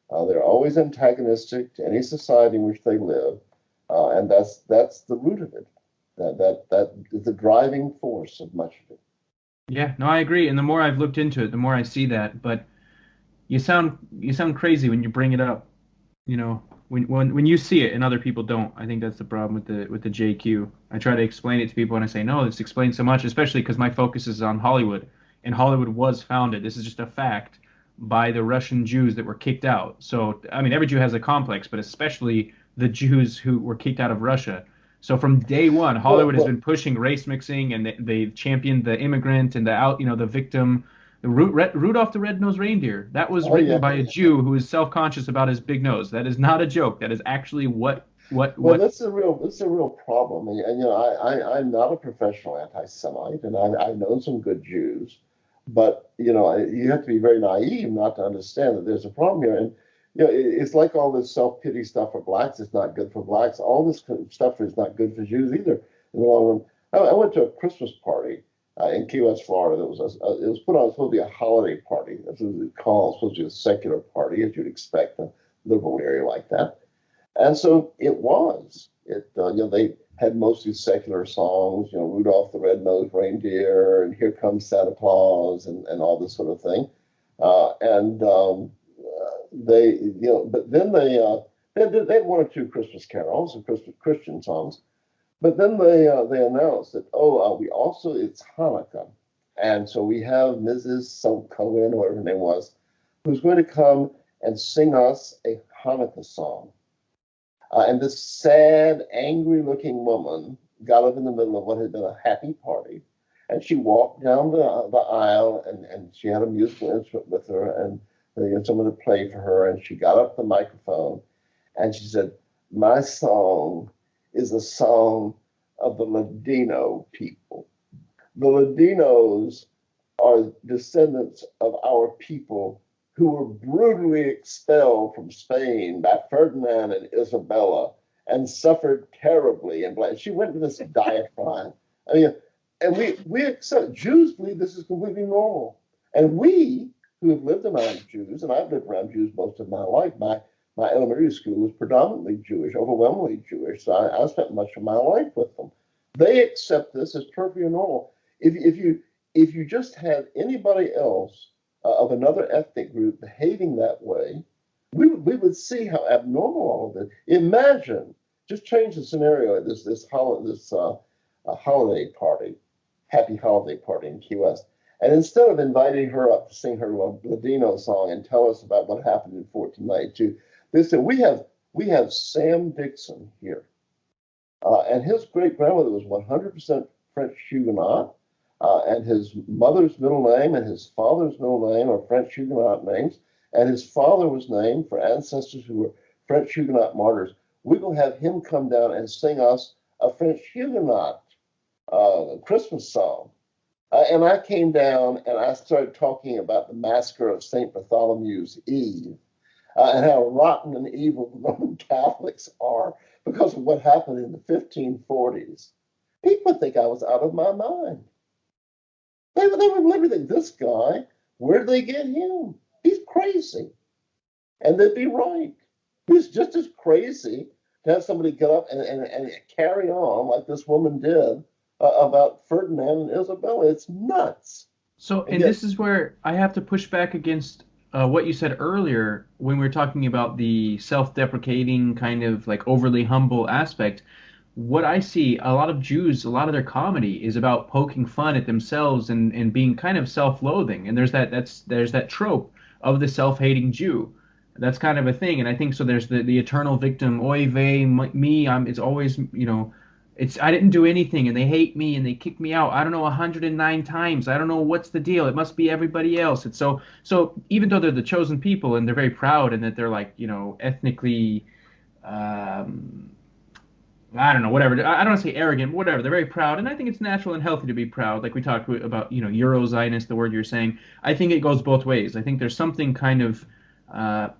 They're always antagonistic to any society in which they live. And that's the root of it. That is the driving force of much of it. Yeah, no, I agree. And the more I've looked into it, the more I see that. But you sound crazy when you bring it up. When you see it and other people don't. I think that's the problem with the JQ. I try to explain it to people and I say, no, this explains so much, especially because my focus is on Hollywood, and Hollywood was founded. This is just a fact by the Russian Jews that were kicked out. So I mean, every Jew has a complex, but especially the Jews who were kicked out of Russia. So from day one, Well, Hollywood has well, been pushing race mixing, and they've championed the immigrant and the victim. Rudolph the Red-Nosed Reindeer. That was oh written yeah. by a Jew who is self-conscious about his big nose. That is not a joke. That is actually what what Well, what. that's a real problem. And I'm not a professional anti-Semite, and I've known some good Jews, but you have to be very naive not to understand that there's a problem here. And it's like all this self-pity stuff for blacks. It's not good for blacks. All this kind of stuff is not good for Jews either in the long run. I went to a Christmas party in Key West, Florida. It was put on. It was supposed to be a holiday party. That's what it was called. It was supposed to be a secular party, as you'd expect, a liberal area like that. And so it was. They had mostly secular songs, Rudolph the Red-Nosed Reindeer, and Here Comes Santa Claus, and all this sort of thing. And but then they had one or two Christmas carols and Christian songs. But then they announced that we also it's Hanukkah, and so we have Mrs. Cohen, whatever her name was, who's going to come and sing us a Hanukkah song. And this sad, angry-looking woman got up in the middle of what had been a happy party, and she walked down the aisle, and she had a musical instrument with her, and someone to play for her, and she got up the microphone, and she said, "My song is a song of the Ladino people. The Ladinos are descendants of our people who were brutally expelled from Spain by Ferdinand and Isabella and suffered terribly." And she went to this diatribe. I mean, and we accept Jews believe this is completely normal, and we who have lived around Jews, and I've lived around Jews most of my life. My elementary school was predominantly Jewish, overwhelmingly Jewish, so I spent much of my life with them. They accept this as perfectly normal. If you just had anybody else of another ethnic group behaving that way, we would see how abnormal all of this. Imagine, just change the scenario at this holiday party, happy holiday party in Key West, and instead of inviting her up to sing her Ladino song and tell us about what happened in 1492, they said we have Sam Dickson here, and his great grandmother was 100% French Huguenot. And his mother's middle name and his father's middle name are French Huguenot names. And his father was named for ancestors who were French Huguenot martyrs. We will have him come down and sing us a French Huguenot Christmas song. And I came down and I started talking about the massacre of St. Bartholomew's Eve and how rotten and evil the Roman Catholics are because of what happened in the 1540s. People think I was out of my mind. They would literally think, this guy, where did they get him? He's crazy. And they'd be right. He's just as crazy to have somebody get up and carry on like this woman did about Ferdinand and Isabella. It's nuts. So, And and yet, this is where I have to push back against what you said earlier when we were talking about the self-deprecating kind of like overly humble aspect. What I see, a lot of Jews, a lot of their comedy is about poking fun at themselves and being kind of self-loathing. And there's that trope of the self-hating Jew. That's kind of a thing. And I think so. There's the eternal victim, oy vey, me. It's always, it's I didn't do anything and they hate me and they kick me out. I don't know 109 times. I don't know what's the deal. It must be everybody else. It's so even though they're the chosen people and they're very proud and that they're like, ethnically. Um, I don't know, whatever. I don't want to say arrogant, but whatever. They're very proud, and I think it's natural and healthy to be proud. Like we talked about, Euro-Zionist, the word you're saying. I think it goes both ways. I think there's something kind of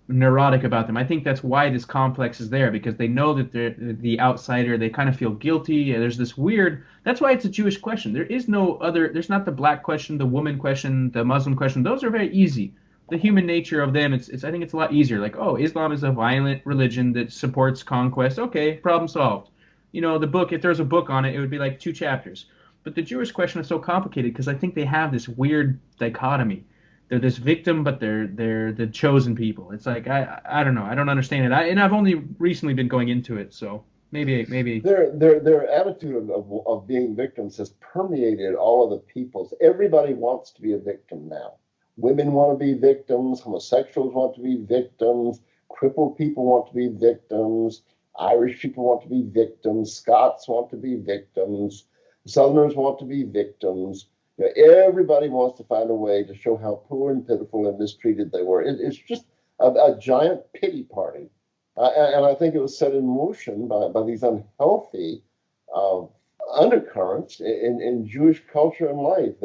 neurotic about them. I think that's why this complex is there, because they know that they're the outsider. They kind of feel guilty. There's this weird. That's why it's a Jewish question. There is no other. There's not the black question, the woman question, the Muslim question. Those are very easy. The human nature of them, it's I think it's a lot easier. Like, oh, Islam is a violent religion that supports conquest. Okay, problem solved. The book, if there's a book on it, it would be like 2 chapters. but the Jewish question is so complicated because I think they have this weird dichotomy. They're this victim, but they're the chosen people. It's like I don't know. I don't understand it. And I've only recently been going into it, so maybe. Their attitude of being victims has permeated all of the peoples. Everybody wants to be a victim now. Women want to be victims. Homosexuals want to be victims. Crippled people want to be victims. Irish people want to be victims. Scots want to be victims. Southerners want to be victims. You know, everybody wants to find a way to show how poor and pitiful and mistreated they were. It's just a giant pity party. And I think it was set in motion by these unhealthy uh, undercurrents in Jewish culture and life.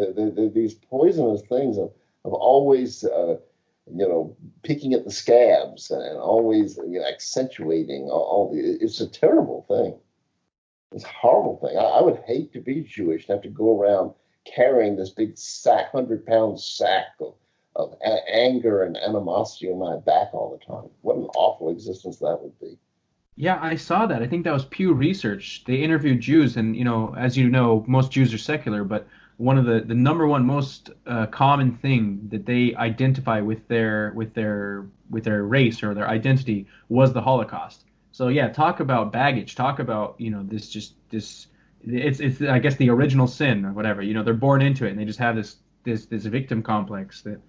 These poisonous things of always, picking at the scabs and always accentuating it's a terrible thing. It's a horrible thing. I would hate to be Jewish and have to go around carrying this big sack, 100-pound sack of anger and animosity on my back all the time. What an awful existence that would be. Yeah, I saw that. I think that was Pew Research. They interviewed Jews, and as you know, most Jews are secular, but one of the number one most common thing that they identify with their race or their identity was the Holocaust. So yeah, talk about baggage. Talk about this. It's I guess the original sin or whatever. They're born into it, and they just have this victim complex that.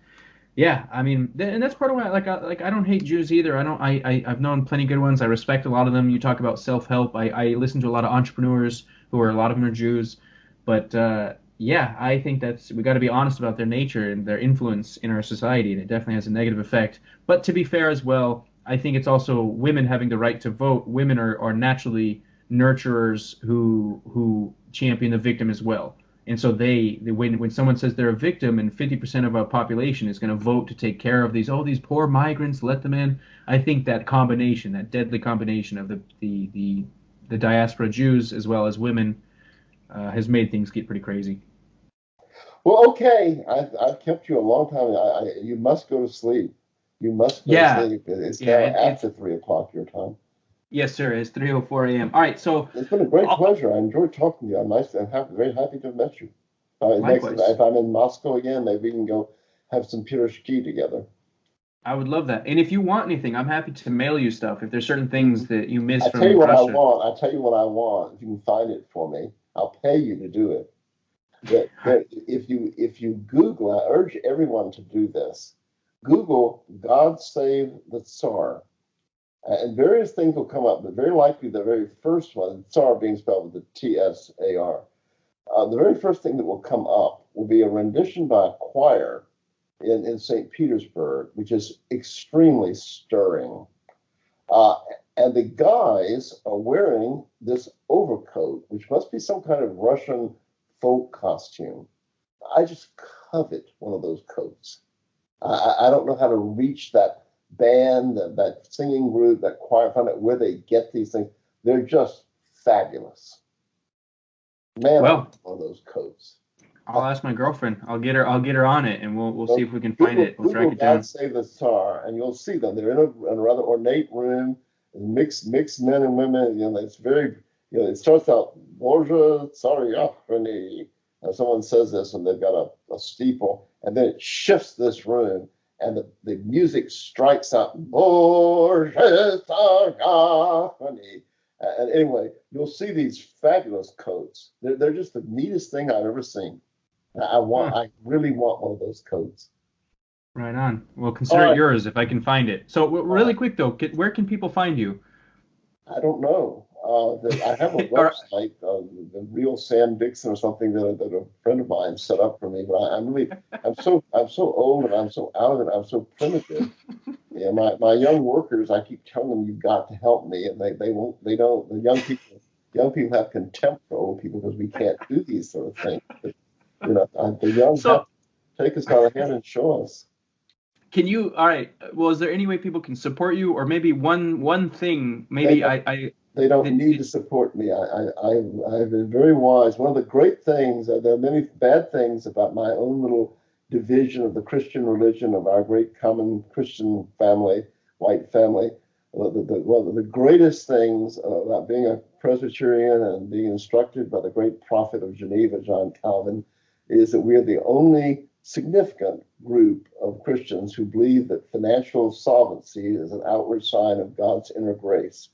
Yeah, I mean, and that's part of why, I don't hate Jews either. I've known plenty good ones. I respect a lot of them. You talk about self-help. I listen to a lot of entrepreneurs a lot of them are Jews, but yeah, I think we got to be honest about their nature and their influence in our society, and it definitely has a negative effect. But to be fair as well, I think it's also women having the right to vote. Women are naturally nurturers who champion the victim as well. And so when someone says they're a victim and 50% of our population is going to vote to take care of these poor migrants, let them in, I think that combination, that deadly combination of the diaspora Jews as well as women, has made things get pretty crazy. Well, okay, I've kept you a long time. You must go to sleep. You must go to sleep. It's now after 3 o'clock your time. Yes, sir. It's 3:04 a.m. All right, so it's been a great pleasure. I enjoyed talking to you. I'm very happy to have met you. If I'm in Moscow again, maybe we can go have some pirozhki together. I would love that. And if you want anything, I'm happy to mail you stuff. If there's certain things that you miss from Russia. I'll tell you what I want. If you can find it for me, I'll pay you to do it. If you Google, I urge everyone to do this. Google "God Save the Tsar." And various things will come up, but very likely the very first one, Tsar being spelled with the Tsar, the very first thing that will come up will be a rendition by a choir in St. Petersburg, which is extremely stirring. And the guys are wearing this overcoat, which must be some kind of Russian folk costume. I just covet one of those coats. I don't know how to reach that band, that singing group, that choir, find out where they get these things. They're just fabulous. Man, well, one of those coats. I'll ask my girlfriend. I'll get her on it, and we'll see if we can find it. We'll track it down. God Save the Tsar, and you'll see them. They're in a rather ornate room, mixed men and women. It's very. It starts out Borzha Tsaryakhvani. Someone says this, and they've got a steeple, and then it shifts this room. And the music strikes out, and anyway, you'll see these fabulous coats. They're just the neatest thing I've ever seen. I really want one of those coats. Right on. Well, consider it yours if I can find it. So really quick though, where can people find you? I don't know. I have a website, the real Sam Dickson or something that a friend of mine set up for me. But I'm so old and I'm so out of it. I'm so primitive. My young workers, I keep telling them you've got to help me, and they won't. They don't. The young people have contempt for old people because we can't do these sort of things. But, the young have to take us by the hand and show us. Can you? All right. Well, is there any way people can support you, or maybe one thing? Maybe They don't need to support me. I've been very wise. One of the great things, there are many bad things about my own little division of the Christian religion, of our great common Christian family, white family. One of the greatest things about being a Presbyterian and being instructed by the great prophet of Geneva, John Calvin, is that we are the only significant group of Christians who believe that financial solvency is an outward sign of God's inner grace.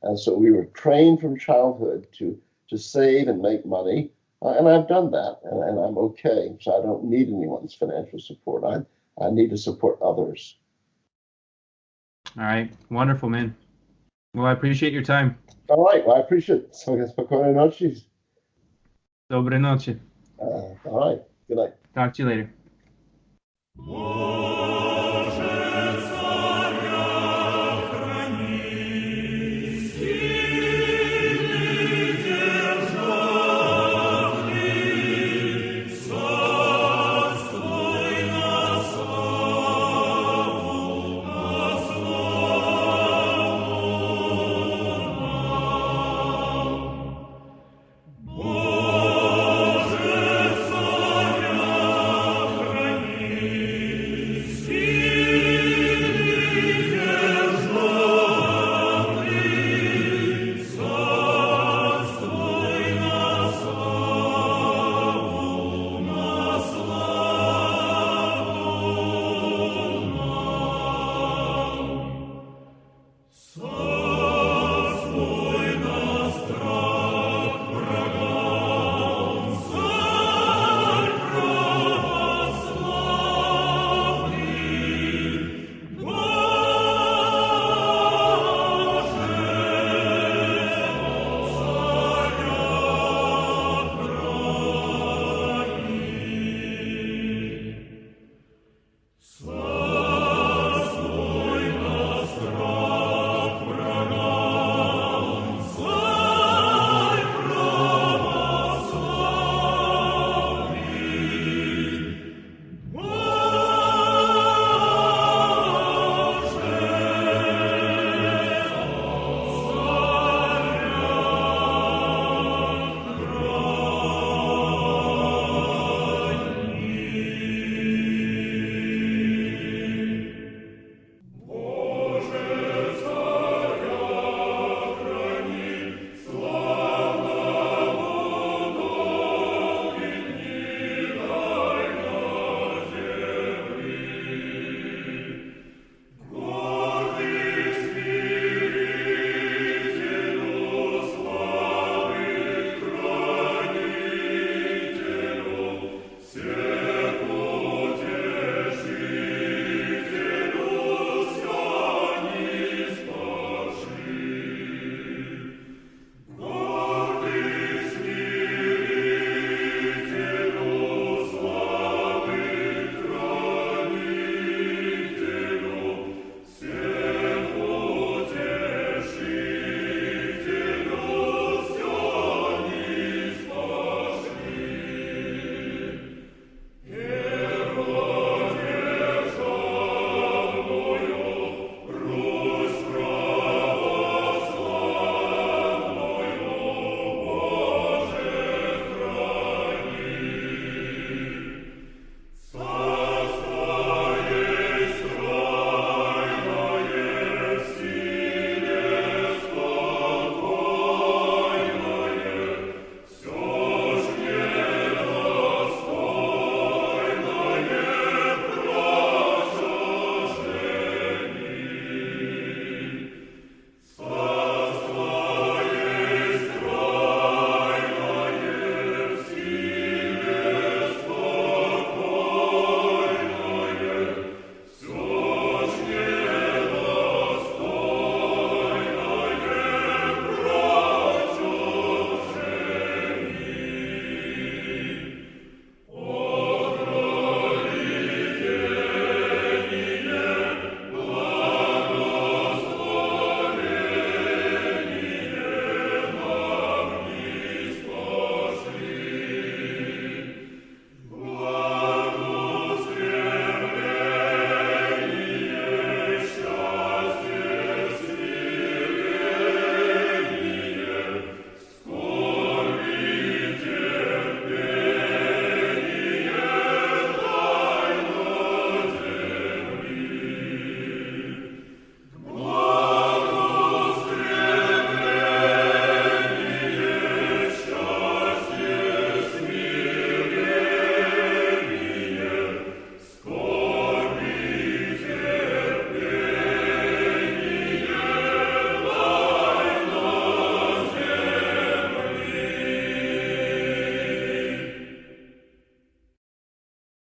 And so we were trained from childhood to save and make money. And I've done that, and I'm okay. So I don't need anyone's financial support. I need to support others. All right. Wonderful, man. Well, I appreciate your time. All right. Well, I appreciate it. Spokojnej noci. Dobre noche. All right. Good night. Talk to you later.